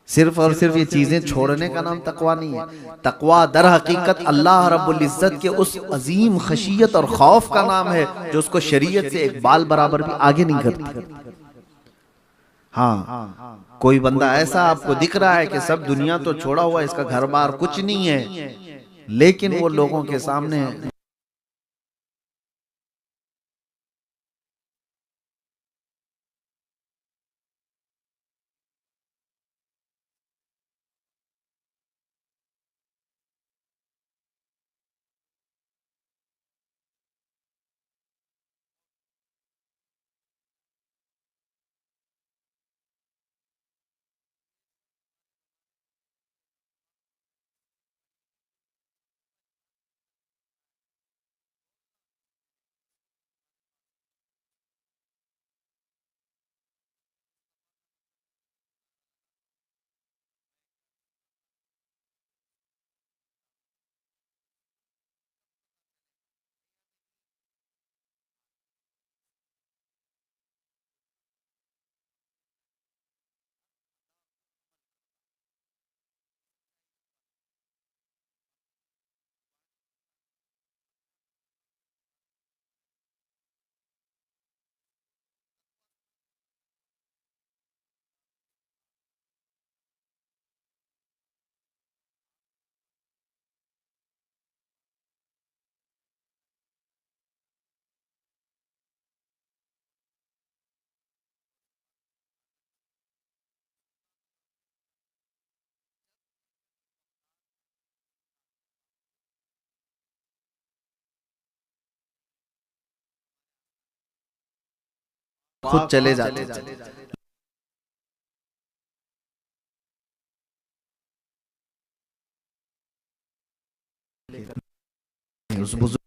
Speaker 1: सिर्फ और सिर्फ ये चीजें छोड़ने का नाम तकवा नहीं है। तकवा दर हकीकत अल्लाह रब्बुल इज्जत के उस अजीम खशियत और खौफ का नाम है जो उसको शरीयत से एक बाल बराबर भी आगे नहीं करती। हाँ, कोई बंदा ऐसा आपको दिख रहा है कि सब दुनिया तो छोड़ा हुआ, इसका घर बार कुछ नहीं है, लेकिन वो लोगों के सामने खुद चले जाते थे। उस बुजुर्ग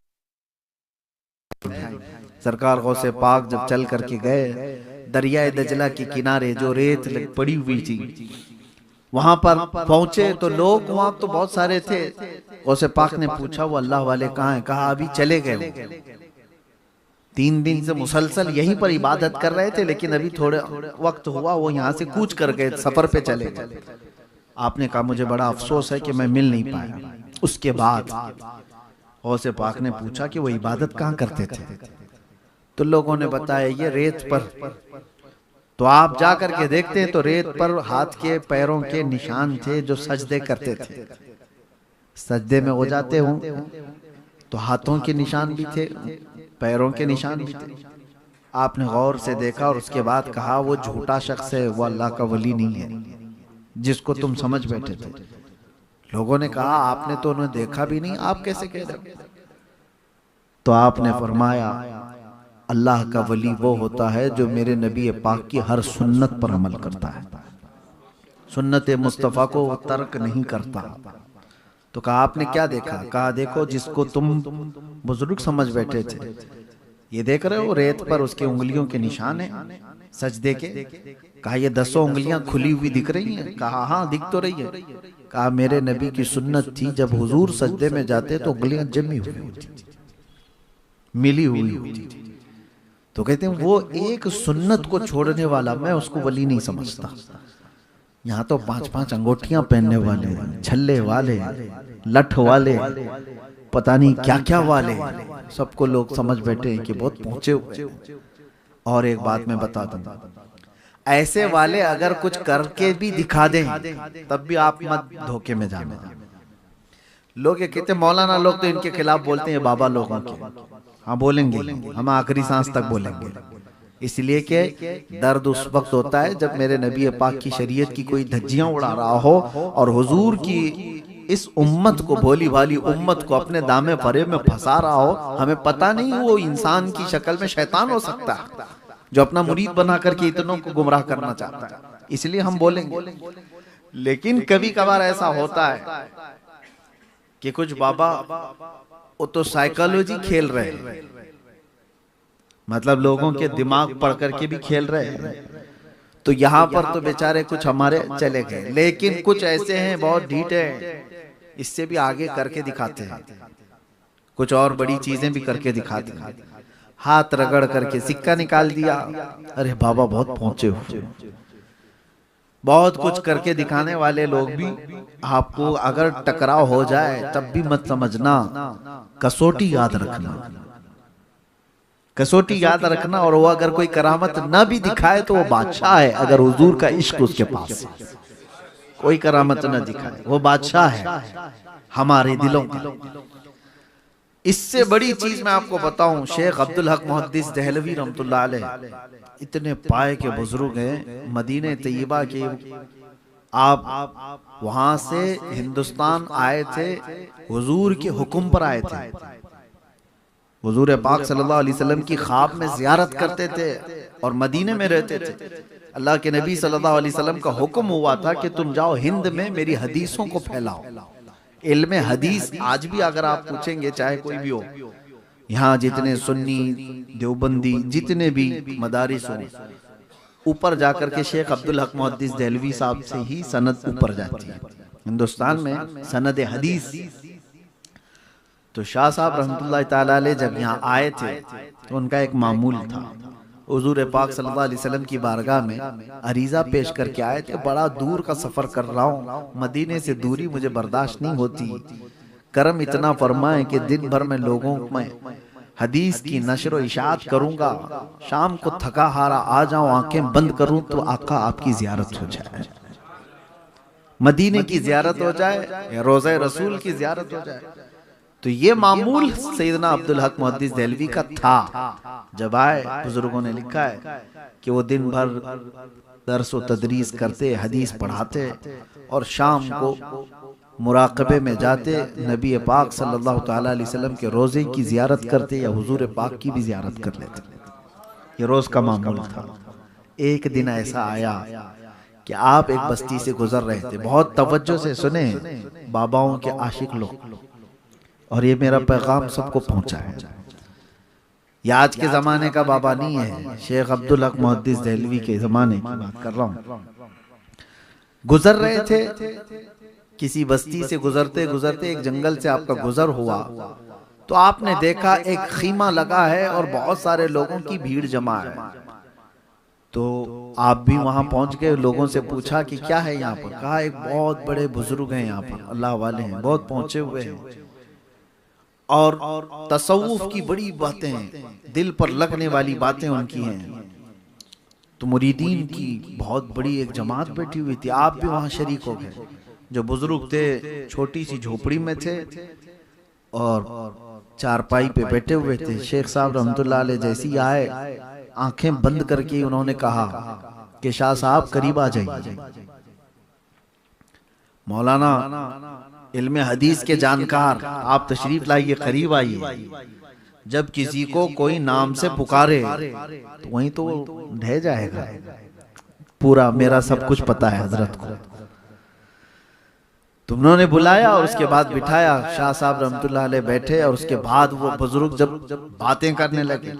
Speaker 1: सरकार गौसे पाक जब चल करके गए, दरियाए दजला के किनारे जो रेत पड़ी हुई थी वहां पर पहुंचे तो लोग वहां तो बहुत सारे थे। गौसे पाक ने पूछा वो अल्लाह वाले कहाँ हैं? कहा अभी चले गए। 3 दिन से मुसलसल यहीं पर इबादत कर रहे थे, लेकिन अभी थोड़े वक्त हुआ वो यहाँ से कूच कर गए, सफर पे चले गए। आपने कहा मुझे बड़ा अफसोस है कि मैं मिल नहीं पाया। उसके बाद गौसे पाक ने पूछा कि वो इबादत कहाँ करते थे? तो लोगों ने बताया ये रेत पर। तो आप जा करके देखते हैं तो रेत पर हाथ के पैरों के निशान थे जो सजदे करते थे। सजदे में हो जाते हों तो हाथों के निशान भी थे, पैरों के निशान भी थे। आपने गौर से देखा और उसके बाद कहा वो झूठा शख्स है, वो अल्लाह का वली नहीं है जिसको तुम समझ बैठे थे। लोगों ने कहा आपने तो उन्हें देखा भी नहीं, आप कैसे कह रहे हो? तो आपने फरमाया अल्लाह का वली वो होता है जो मेरे नबी पाक की हर सुन्नत पर अमल करता है, सुन्नत मुस्तफ़ा को वो तर्क नहीं करता। तो कहा आपने क्या देखा? कहा देखो जिसको तुम बुजुर्ग समझ बैठे थे, ये देख रहे हो रेत पर उसके उंगलियों के निशान है सजदे के। कहा ये 10 उंगलियां खुली हुई दिख रही हैं? कहा हाँ दिख तो रही है। कहा मेरे नबी की सुन्नत थी जब हुजूर सजदे में जाते तो उंगलियां जमी हुई होती थी, मिली हुई होती थी। तो कहते हैं वो एक सुन्नत को छोड़ने वाला मैं उसको वली नहीं समझता। यहाँ तो 5-5 अंगूठियां पहनने वाले, छल्ले वाले, लठ वाले, पता नहीं क्या क्या वाले, सबको लोग समझ बैठे हैं कि बहुत पहुंचे हुए। और एक बात मैं बता दूं, ऐसे वाले अगर कुछ करके भी दिखा दें तब भी आप मत धोखे में जाना। लोग ये कहते मौलाना लोग तो इनके खिलाफ बोलते हैं बाबा लोगों के। हाँ बोलेंगे, हम आखिरी सांस तक बोलेंगे, इसलिए कि दर्द उस वक्त होता है जब मेरे नबी पाक की शरीयत की कोई धज्जियां उड़ा रहा हो और हुजूर की इस उम्मत को, भोली भाली उम्मत को अपने दामे फरेब में फंसा रहा हो। हमें पता नहीं वो इंसान की शक्ल में शैतान हो सकता है जो अपना मुरीद बना करके इतनों को गुमराह करना चाहता है, इसलिए हम बोलेंगे। लेकिन कभी कभार ऐसा होता है कि कुछ बाबा वो तो साइकोलॉजी खेल रहे हैं, मतलब लोगों के दिमाग पढ़ करके भी खेल रहे हैं। तो यहाँ पर तो बेचारे कुछ हमारे चले गए, लेकिन कुछ ऐसे हैं बहुत ढीठ हैं, इससे भी आगे करके दिखाते हैं, कुछ और बड़ी चीजें भी करके दिखाते हैं। हाथ रगड़ करके सिक्का निकाल दिया, अरे बाबा बहुत पहुंचे हो। बहुत कुछ करके दिखाने वाले लोग भी आपको अगर टकराव हो जाए तब भी मत समझना, कसौटी याद रखना, कसौटी याद रखना। और वो अगर कोई करामत ना भी दिखाए तो वो बादशाह है, अगर हुजूर का इश्क उसके पास कोई करामत ना दिखाए वो बादशाह है हमारे दिलों का। इससे बड़ी चीज मैं आपको बताऊं, शेख अब्दुल हक मुहद्दिस दहलवी रहमतुल्लाह अलैह इतने पाए के बुजुर्ग हैं, मदीने तैयबा के। आप वहां से हिंदुस्तान आए थे, हुजूर के हुक्म पर आए थे। हुजूर पाक सल्लल्लाहु अलैहि वसल्लम की ख्वाब में ज़ियारत करते थे और मदीने में रहते थे। अल्लाह के नबी सल्लल्लाहु अलैहि वसल्लम का हुक्म हुआ था कि तुम जाओ हिंद में मेरी हदीसों को फैलाओ। इल्म हदीस आज भी अगर आप पूछेंगे, चाहे कोई भी हो, यहाँ जितने सुन्नी देवबंदी जितने भी मदारिस हो, ऊपर जाकर के शेख अब्दुल हक मुहद्दिस दहलवी साहब से ही सनद ऊपर जाती है हिंदुस्तान में, सनद हदीस। तो शाह साहब रहमतुल्लाह ताला अलैह जब यहाँ आए थे तो उनका एक मामूल था, हुजूर पाक सल्लल्लाहु अलैहि वसल्लम की बारगाह में अरीजा पेश करके आए थे, बड़ा दूर का सफर कर रहा हूँ, मदीने से दूरी मुझे बर्दाश्त नहीं होती, करम इतना फरमाए कि दिन भर में लोगों में हदीस की नशर व इशाअत करूंगा, शाम को थका हारा आ जाऊं, आंखें बंद करूं तो आका आपकी जियारत हो जाए, मदीने की जियारत हो जाए या रोज़ा रसूल की जियारत हो जाए। तो ये मामूल सैयदना अब्दुल हक मुहद्दिस दहलवी का था। जब आए, बुजुर्गों ने लिखा है कि वो दिन भर दर्स व तदरीस करते, हदीस पढ़ाते और शाम को मुराकबे में जाते, नबी पाक सल्लल्लाहु ताला अलैहि वसल्लम के रोज़े की जियारत करते या हुजूर पाक की भी जियारत कर लेते। ये रोज का मामूल था। एक दिन ऐसा आया कि आप एक बस्ती से गुजर रहे थे, बहुत तवज्जो से सुने बाबाओं के आशिक लोग, और ये मेरा पैगाम सबको पहुंचा है। ये आज के जमाने का बाबा नहीं है, शेख अब्दुल हक मुहद्दिस देहलवी के जमाने की बात कर रहा हूं। गुजर रहे थे किसी बस्ती से, गुजरते गुजरते एक जंगल से आपका गुजर हुआ, तो आपने देखा एक खीमा लगा है और बहुत सारे लोगों की भीड़ जमा है। तो आप भी वहां पहुंच गए, लोगों से पूछा कि क्या है यहाँ पर। कहा एक बहुत बड़े बुजुर्ग हैं यहाँ पर, अल्लाह वाले हैं, बहुत पहुंचे हुए हैं, और तसव्वुफ की बड़ी बातें हैं, दिल पर लगने वाली बातें उनकी हैं। तो मुरीदीन की बहुत बड़ी एक जमात बैठी हुई थी, आप भी वहां शरीक हो गए। जो बुजुर्ग थे छोटी सी झोपड़ी में थे और चारपाई पे बैठे हुए थे। शेख साहब रहमतुल्लाह अलैह जैसी आए, आंखें बंद करके उन्होंने कहा कि शाह साहब करीब आ जाइए। मौलाना इल्मे हदीस के जानकार, आप तशरीफ लाइए, करीब आइए। जब किसी को कोई नाम से पुकारे तो वहीं तो ढह जाएगा, पूरा मेरा सब कुछ पता है हजरत को। तुमने बुलाया और उसके बाद बिठाया, शाह साहब रहमतुल्लाह अलैह बैठे, और उसके बाद वो बुजुर्ग जब बातें करने लगे,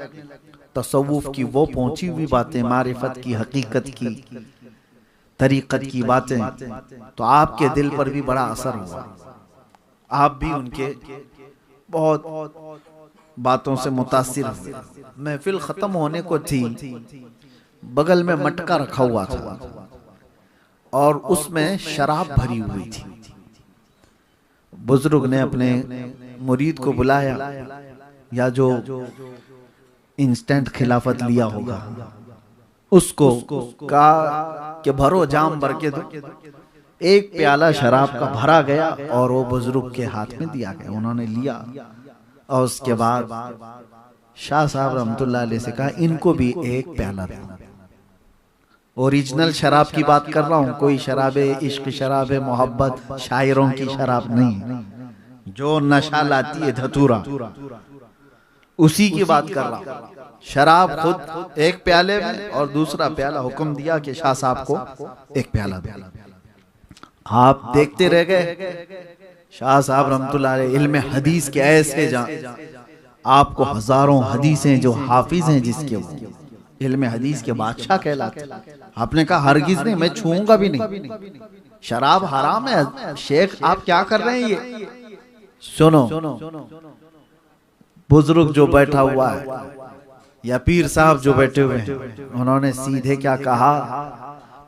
Speaker 1: तसव्वुफ की वो पहुंची हुई बातें, मारिफत की, हकीकत की, तरीकत की बातें, तो आपके दिल पर भी बड़ा असर हुआ। आप भी उनके बहुत बातों से मुतासिर हुए। महफिल खत्म होने को थी, बगल में मटका रखा हुआ था और उसमें शराब भरी हुई थी। बुजुर्ग ने अपने मुरीद को बुलाया, या जो इंस्टेंट खिलाफत लिया होगा उसको, कहा कि भरो जाम भर के दो। एक प्याला शराब का भरा गया और वो बुजुर्ग के हाथ में दिया गया, उन्होंने लिया। और उसके बाद शाह साहब रहमतुल्लाह अलैह से कहा इनको भी एक प्याला दो। ओरिजिनल शराब की बात कर रहा हूँ, कोई शराबे इश्क, शराबे मोहब्बत, शायरों की शराब नहीं, जो नशा लाती है धतूरा, उसी की बात कर रहा हूँ। शराब खुद एक प्याले में और दूसरा प्याला हुक्म दिया कि शाह साहब को एक प्याला दो। आप देखते रह गए। शाह साहब रहमतुल्लाह अलैह इल्मे हदीस के ऐसे आपको हजारों हदीसें, जो हाफिज हैं जिसके, वो इल्मे हदीस के बादशाह कहलाते। आपने कहा हरगिज नहीं, मैं छूऊंगा भी नहीं, शराब हराम है। शेख आप क्या कर रहे हैं ये? सुनो, बुजुर्ग जो बैठा हुआ है या पीर साहब जो बैठे हुए हैं, उन्होंने सीधे क्या कहा,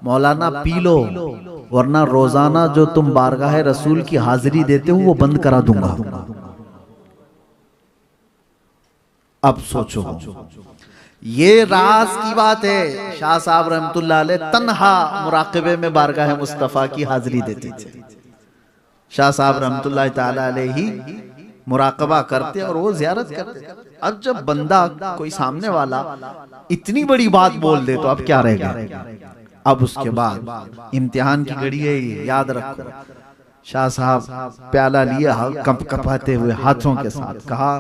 Speaker 1: मौलाना पी लो, वरना रोजाना जो तुम बारगाह रसूल की हाजिरी देते हो वो बंद करा दूंगा। अब सोचो, ये राज की बात है। शाह साहब रहमतुल्लाह अलैह तन्हा मुराकबे में बारगाह मुस्तफा की हाजिरी देते थे। शाह साहब रहमतुल्लाह ताला अलैह ही मुराकबा करते और वो जियारत करते। अब जब बंदा कोई सामने वाला इतनी बड़ी बात बोल दे तो अब क्या रहेगा। अब उसके बाद इम्तिहान की घड़ी है ये, याद रखो। शाह साहब प्याला लिया, कंप कपाते हुए हाथों के साथ कहा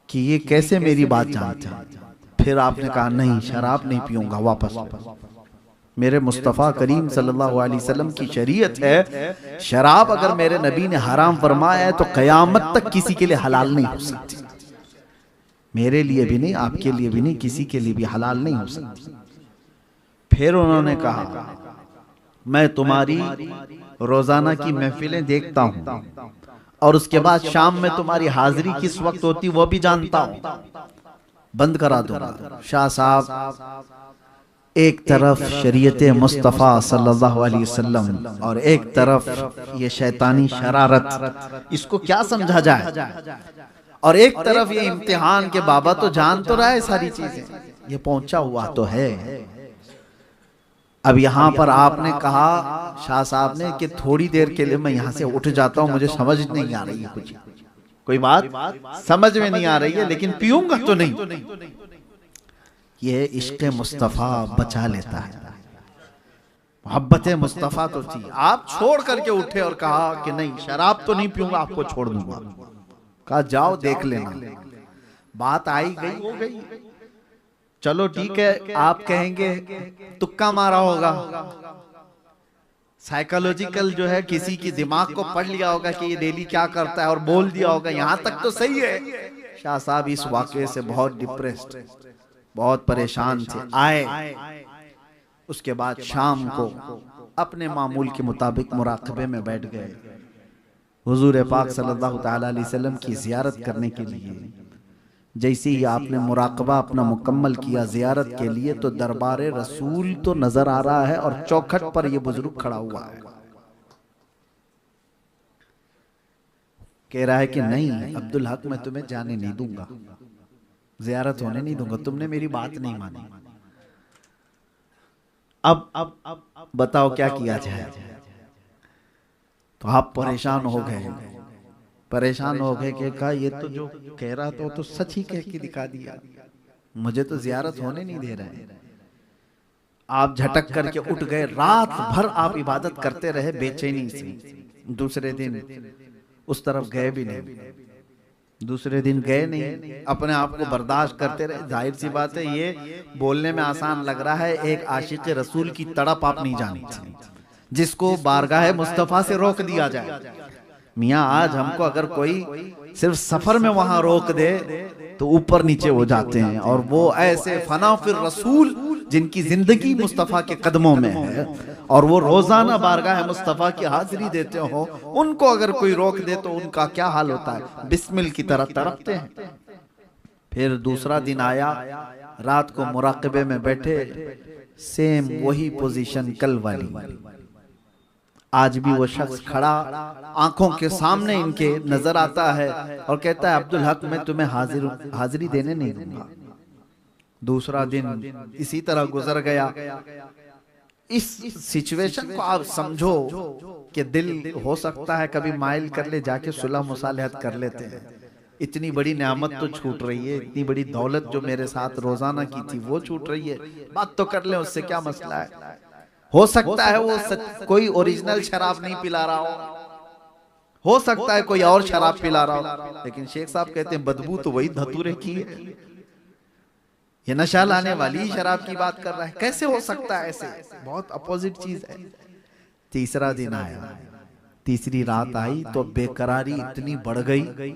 Speaker 1: कि ये कैसे मेरी बात जानते हैं। फिर आपने कहा नहीं, शराब नहीं पीऊंगा, वापस। मेरे मुस्तफ़ा करीम सल्लल्लाहु अलैहि वसल्लम की शरीयत है, शराब अगर मेरे नबी ने हराम फरमाया है तो कयामत तक किसी के लिए हलाल नहीं हो सकती। मेरे लिए भी नहीं, आपके लिए भी नहीं, किसी के लिए भी हलाल नहीं हो सकती। फिर उन्होंने कहा मैं तुम्हारी रोजाना की महफिलें देखता हूं और उसके बाद शाम में तुम्हारी हाजिरी किस वक्त होती वो भी जानता हूं, बंद करा दूंगा। शाह साहब एक तरफ शरीयत मुस्तफ़ा सल्लल्लाहु अलैहि वसल्लम और एक तरफ ये शैतानी शरारत, इसको क्या समझा जाए, और एक तरफ ये इम्तिहान के बाबा तो जान तो रहा है सारी चीजें, ये पहुंचा हुआ तो है। अब यहाँ पर आपने कहा शाह साहब ने कि थोड़ी देर के लिए मैं यहाँ से उठ जाता हूँ, मुझे समझ नहीं आ रही है, कुछ कोई बात समझ में नहीं आ रही है, लेकिन पीऊंगा तो नहीं। ये इश्क मुस्तफ़ा बचा लेता है, मोहब्बत मुस्तफ़ा तो थी। आप छोड़ करके उठे और कहा कि नहीं शराब तो नहीं पीऊंगा, आपको छोड़ दूंगा। कहा जाओ देख लेना। बात आई गई हो गई। चलो ठीक है, आप कहेंगे तुक्का मारा होगा, साइकोलॉजिकल जो है किसी की दिमाग को पढ़ लिया होगा कि ये डेली क्या करता है और बोल दिया होगा, यहां तक तो सही है। शाह साहब इस वाकये से बहुत डिप्रेस्ड, बहुत परेशान थे। आए उसके बाद शाम को अपने मामूल के मुताबिक मुराकबे में बैठ गए, हुजूर पाक सल्लल्लाहु तआला अलैहि वसल्लम की जियारत करने के लिए। जैसे ही आपने मुराकबा अपना मुकम्मल किया जियारत के लिए, तो दरबारे रसूल तो नजर आ रहा है और चौखट पर यह बुजुर्ग खड़ा हुआ है। कह रहा है कि नहीं अब्दुल हक, मैं तुम्हें जाने नहीं दूंगा, जियारत होने नहीं दूंगा, तुमने मेरी बात नहीं मानी। अब बताओ क्या किया जाए। तो आप परेशान हो गए, परेशान हो गए कि कहा ये तो जो कह रहा था तो सच ही कह के दिखा दिया, मुझे तो जियारत होने नहीं दे रहे। आप झटक करके उठ गए, रात भर आप इबादत करते रहे बेचैनी से। दूसरे दिन उस तरफ गए भी नहीं, दूसरे दिन गए नहीं, अपने आप को बर्दाश्त करते रहे। जाहिर सी बात है, ये बोलने में आसान लग रहा है, एक आशिक रसूल की तड़प आप नहीं जानी चाहिए, जिसको बारगाह मुस्तफा से रोक दिया जाए। मियाँ आज हमको अगर कोई सिर्फ सफर में वहां रोक दे तो ऊपर नीचे हो जाते हैं, और वो ऐसे फना फिर रसूल जिनकी जिंदगी मुस्तफा के कदमों में है और वो रोजाना बारगाह मुस्तफा की हाजिरी देते हो, उनको अगर कोई रोक दे तो उनका क्या हाल होता है, बिस्मिल की तरह तड़पते हैं। फिर दूसरा दिन आया, रात को मुराकबे में बैठे, सेम वही पोजीशन कल वाली। आज भी वो शख्स खड़ा आंखों के सामने इनके नजर आता है और कहता है अब्दुल हक, मैं तुम्हें हाजिरी देने नहीं दूंगा। दूसरा दिन इसी तरह गुजर गया। इस सिचुएशन को आप समझो कि दिल हो सकता है कभी माइल कर ले, जाके सुलह मुसालहत कर लेते हैं। इतनी बड़ी नेमत तो छूट रही है, इतनी बड़ी दौलत जो मेरे साथ रोजाना की थी वो छूट रही है, बात तो कर ले, उससे क्या मसला है। हो सकता है वो कोई ओरिजिनल शराब नहीं पिला रहा हो सकता है कोई और शराब पिला रहा हो, लेकिन शेख साहब कहते हैं बदबू तो वही धतूरे की है, ये नशा लाने वाली शराब की बात कर रहा है, कैसे हो सकता है ऐसे, बहुत अपोजिट चीज है। तीसरा दिन आया, तीसरी रात आई तो बेकरारी इतनी बढ़ गई,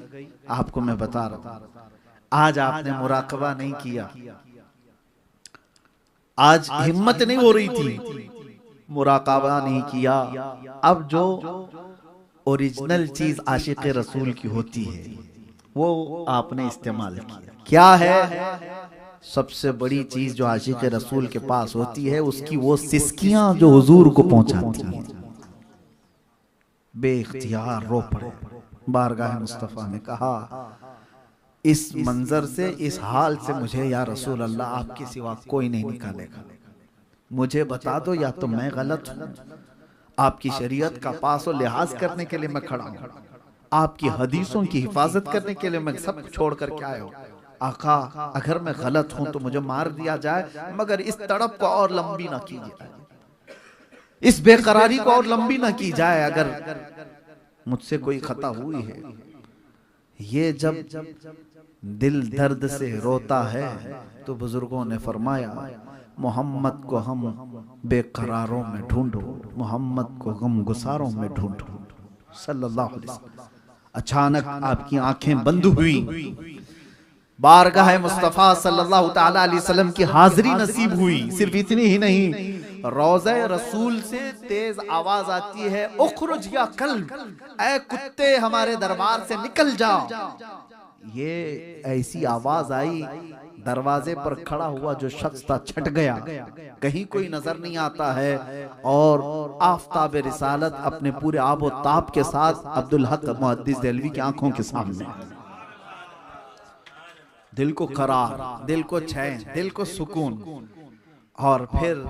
Speaker 1: आपको मैं बता रहा हूं। आज आपने मुराकबा नहीं किया, आज हिम्मत नहीं हो रही थी, मुराकाबा नहीं किया। अब जो ओरिजिनल चीज आशिक रसूल की होती है वो आपने इस्तेमाल किया। क्या है सबसे बड़ी चीज जो आशिक रसूल के पास होती है, उसकी वो सिस्कियां जो हुजूर को पहुंचाती हैं। बेइख्तियार रो पड़े, बारगाह मुस्तफा ने कहा इस मंजर से, इस हाल से मुझे या रसूल अल्लाह आपके सिवा कोई नहीं निकालेगा, मुझे बता दो या तो मैं गलत हूं, आपकी शरीयत का पास और लिहाज करने के लिए मैं खड़ा हूं, आपकी हदीसों की हिफाजत करने के लिए मैं सब छोड़ कर के आया हूं। आका अगर मैं गलत हूं तो मुझे मार दिया जाए, मगर इस तड़प को और लंबी ना कीजिए, इस बेकरारी को और लंबी ना की जाए, अगर मुझसे कोई खता हुई है। ये जब दिल दर्द से रोता है तो बुजुर्गों ने फरमाया मोहम्मद को हम बेकरारों में ढूंढो, मोहम्मद को गम गुसारों में ढूंढो सल्लल्लाहु अलैहि वसल्लम। अचानक आपकी आंखें बंद हुई, बारगाह मुस्तफा सल्लल्लाहु तआला अलैहि वसल्लम की हाजिरी नसीब हुई। सिर्फ इतनी ही नहीं, रोज़े रसूल से तेज आवाज आती है उखरुज या कल्ब, ऐ कुत्ते हमारे दरबार से निकल जाओ। ये ऐसी आवाज आई, दरवाजे पर खड़ा हुआ जो शख्स था छट गया, कहीं कोई नजर नहीं आता है, और आफताब रिसालत अपने पूरे आबो ताब के साथ अब्दुल हक मुहद्दिस देहलवी की आंखों के सामने। दिल को करार, दिल को चैन, दिल को सुकून। और फिर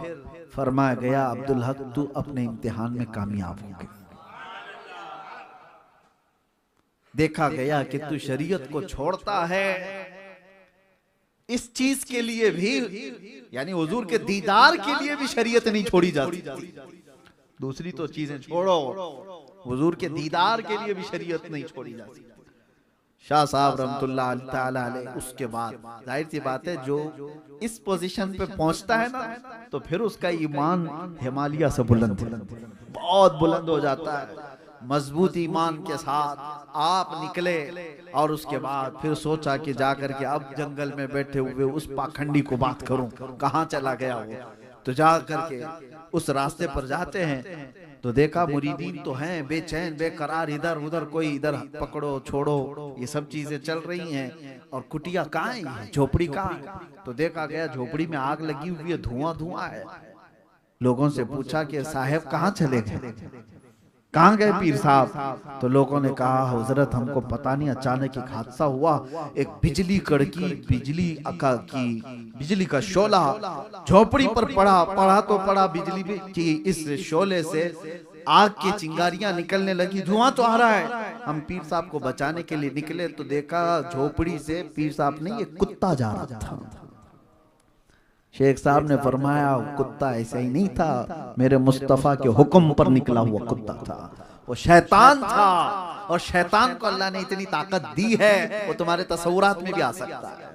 Speaker 1: फरमाया गया अब्दुल हक तू अपने इम्तिहान में कामयाब हो गया। देखा गया कि तू शरीयत को छोड़ता है इस चीज के लिए भी, यानी हुजूर के दीदार के लिए भी शरीयत नहीं छोड़ी जाती। दूसरी तो चीजें छोड़ो, हुजूर के दीदार के लिए भी शरीयत नहीं छोड़ी जाती। शाह साहब रहमतुल्लाह ताला अलैह। उसके बाद जाहिर सी बात है जो इस पोजीशन पे पहुंचता है ना, तो फिर उसका ईमान हिमालय से बुलंद बहुत बुलंद हो जाता है। मजबूत ईमान के साथ आप निकले और उसके बाद फिर सोचा कि जाकर के अब जंगल में बैठे हुए उस पाखंडी को बात करूं, कहाँ चला गया वो। तो जा करके उस रास्ते पर जाते हैं तो देखा मुरीदीन तो हैं बेचैन बेकरार, इधर उधर कोई इधर पकड़ो छोड़ो ये सब चीजें चल रही हैं। और कुटिया कहाँ है, झोपड़ी कहाँ है? तो देखा गया झोपड़ी में आग लगी हुई है, धुआं धुआं है। लोगों से पूछा कि साहब कहाँ चले गए, कहाँ गए पीर साहब? तो लोगों ने कहा हजरत हमको पता नहीं, अचानक एक हादसा हुआ, एक बिजली कड़की, बिजली का शोला झोपड़ी पर पड़ा तो पड़ा बिजली भी, इस शोले से आग की चिंगारियां निकलने लगी, धुआं तो आ रहा है। हम पीर साहब को बचाने के लिए निकले तो देखा झोपड़ी से पीर साहब नहीं, ये कुत्ता जा रहा था। शेख साहब ने फरमाया कुत्ता ऐसा ही नहीं था, मेरे मुस्तफा के हुक्म पर निकला हुआ कुत्ता था, वो शैतान था। और शैतान को अल्लाह ने इतनी ताकत दी है वो तुम्हारे तसव्वुरात में भी आ सकता है।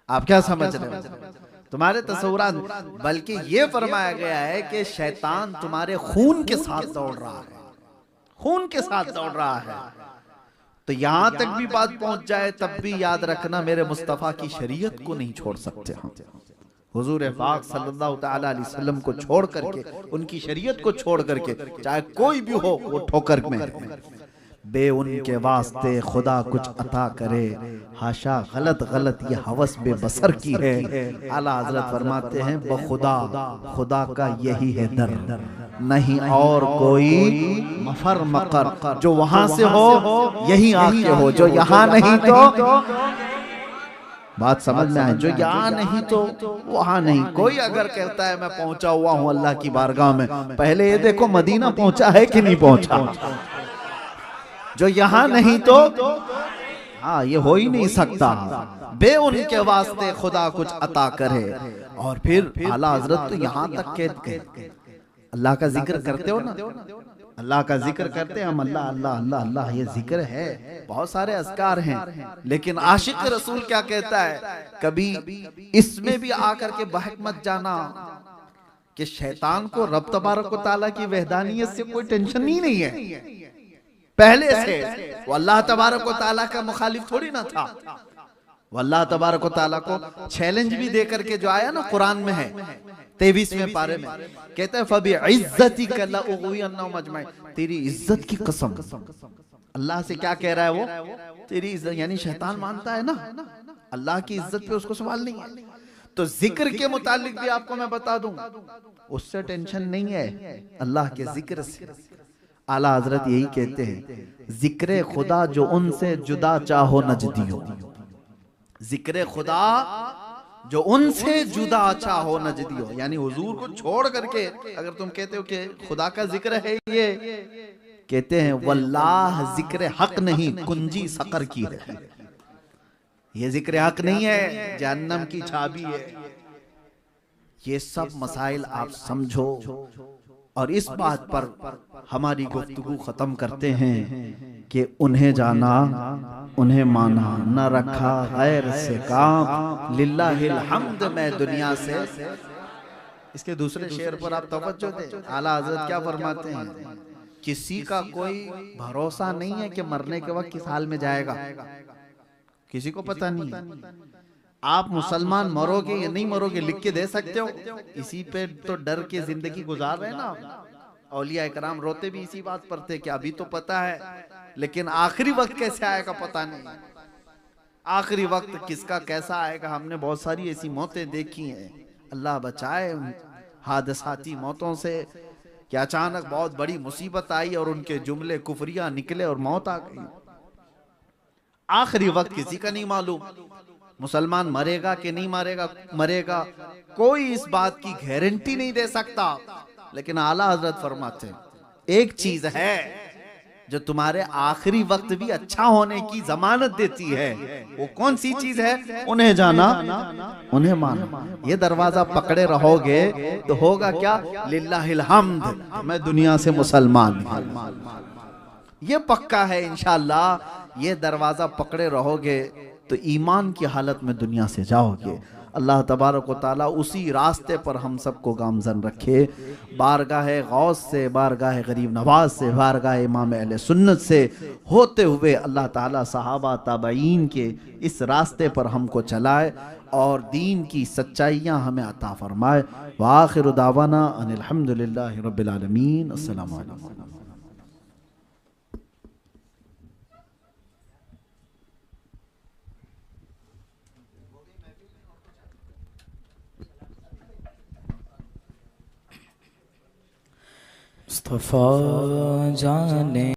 Speaker 1: आप क्या समझ रहे हो? तुम्हारे तसव्वुरात, बल्कि ये फरमाया गया है कि शैतान तुम्हारे खून के साथ दौड़ रहा है, खून के साथ दौड़ रहा है। तो यहां तक भी बात पहुंच जाए तब भी याद रखना मेरे मुस्तफा की शरीयत को नहीं छोड़ सकते हम। हुजूर पाक सल्लल्लाहु तआला अलैहि वसल्लम को छोड़ करके, उनकी शरीयत को छोड़ करके चाहे कोई भी हो वो ठोकर में बे उनके वास्ते खुदा कुछ अता करे, हाशा गलत गलत ये हवस बेबसर की है। आला हजरत फरमाते हैं बखुदा खुदा का यही है दर, नहीं और कोई मफर मकर, जो वहां से हो यही आके हो, जो यहाँ नहीं तो बात समझ में आए, जो यहाँ नहीं तो वहां नहीं। कोई अगर कहता है मैं पहुंचा हुआ हूं अल्लाह की बारगाह में, पहले ये देखो मदीना पहुंचा है कि नहीं पहुंचा। जो यहाँ नहीं तो हाँ ये हो ही नहीं सकता। बे उनके वास्ते खुदा कुछ अता करे। और फिर आला हजरत तो यहाँ तक कहते हैं अल्लाह का जिक्र करते हो ना, अल्लाह का जिक्र करते हैं हम, अल्लाह अल्लाह अल्लाह अल्लाह ये जिक्र है, बहुत सारे अस्कार हैं। लेकिन आशिक रसूल क्या कहता है, कभी इसमें भी आकर के बहक मत जाना कि शैतान को रब तबारक व तआला की वहदानियत से कोई टेंशन ही नहीं है। पहले से वो अल्लाह तबारक व तआला का मुखालिफ थोड़ी ना था। वो अल्लाह तबारक व तआला को चैलेंज भी दे करके जो आया ना कुरान में है 23वें पारे में, कहता है फबी इज्जतिक ला उग़वियन्नहुम अजमईन, तेरी इज्जत की कसम। अल्लाह से क्या कह रहा है वो, तेरी इज्जत, यानी शैतान मानता है ना अल्लाह की इज्जत पे उसको सवाल नहीं है। तो जिक्र के मुतालिक भी आपको मैं बता दूं, उससे टेंशन नहीं है, अल्लाह के जिक्र से। आला हजरत यही कहते हैं जिक्र खुदा जो उनसे जुदा चाहो नजदियो, जिक्र खुदा जो उनसे जुदा चाहो नजदियो, यानी हुजूर को छोड़ करके अगर तुम कहते हो कि खुदा का जिक्र है, ये कहते हैं वल्लाह जिक्र हक नहीं कुंजी सकर की है, ये जिक्र हक नहीं है, जहन्नम की चाबी है। ये सब मसाइल आप समझो और इस बात पर हमारी गुफ्तगू खत्म करते हैं कि उन्हें जाना उन्हें माना, न रखा गैर से काम, लिल्लाहिल हम्द मैं दुनिया से। इसके दूसरे शेर पर आप तवज्जो दें, आला हजरत क्या फरमाते हैं, किसी का कोई भरोसा नहीं है कि मरने के वक्त किस हाल में जाएगा, किसी को पता नहीं। आप मुसलमान मरोगे या नहीं मरोगे लिख के दे सकते हो, इसी पे तो डर के जिंदगी गुजार रहे ना। औलिया इकराम रोते भी इसी बात पर थे कि अभी तो पता है लेकिन आखिरी वक्त कैसे आएगा पता नहीं, आखिरी वक्त किसका कैसा आएगा। हमने बहुत सारी ऐसी मौतें देखी हैं, अल्लाह बचाए हादसाती मौतों से, कि अचानक बहुत बड़ी मुसीबत आई और उनके जुमले कुफरिया निकले और मौत आ गई। आखिरी वक्त किसी का नहीं मालूम, मुसलमान मरेगा कि नहीं मरेगा कोई इस बात की गारंटी नहीं दे सकता। लेकिन आला हजरत फरमाते एक चीज है जो तुम्हारे आखिरी वक्त भी अच्छा होने की जमानत देती है, वो कौन सी चीज है, उन्हें जाना उन्हें माना। ये दरवाजा पकड़े रहोगे तो होगा क्या, लिल्लाहिल हम्द मैं दुनिया से मुसलमान। ये पक्का है इंशाअल्लाह। ये दरवाजा पकड़े रहोगे तो ईमान की हालत में दुनिया से जाओगे। अल्लाह तबारक व तआला उसी रास्ते पर हम सबको गामजन रखे। बारगाह गौस से, बारगाह गरीब नवाज से, बारगाह इमाम अहले सुन्नत से होते हुए अल्लाह ताला सहाबा ताबईन के इस रास्ते पर हमको चलाए और दीन की सच्चाइयाँ हमें अता फरमाए। व आखिरु दावाना अनिल हम्दुलिल्लाहि रब्बिल आलमीन। अस्सलामु अलैकुम।
Speaker 2: मुस्तफा जाने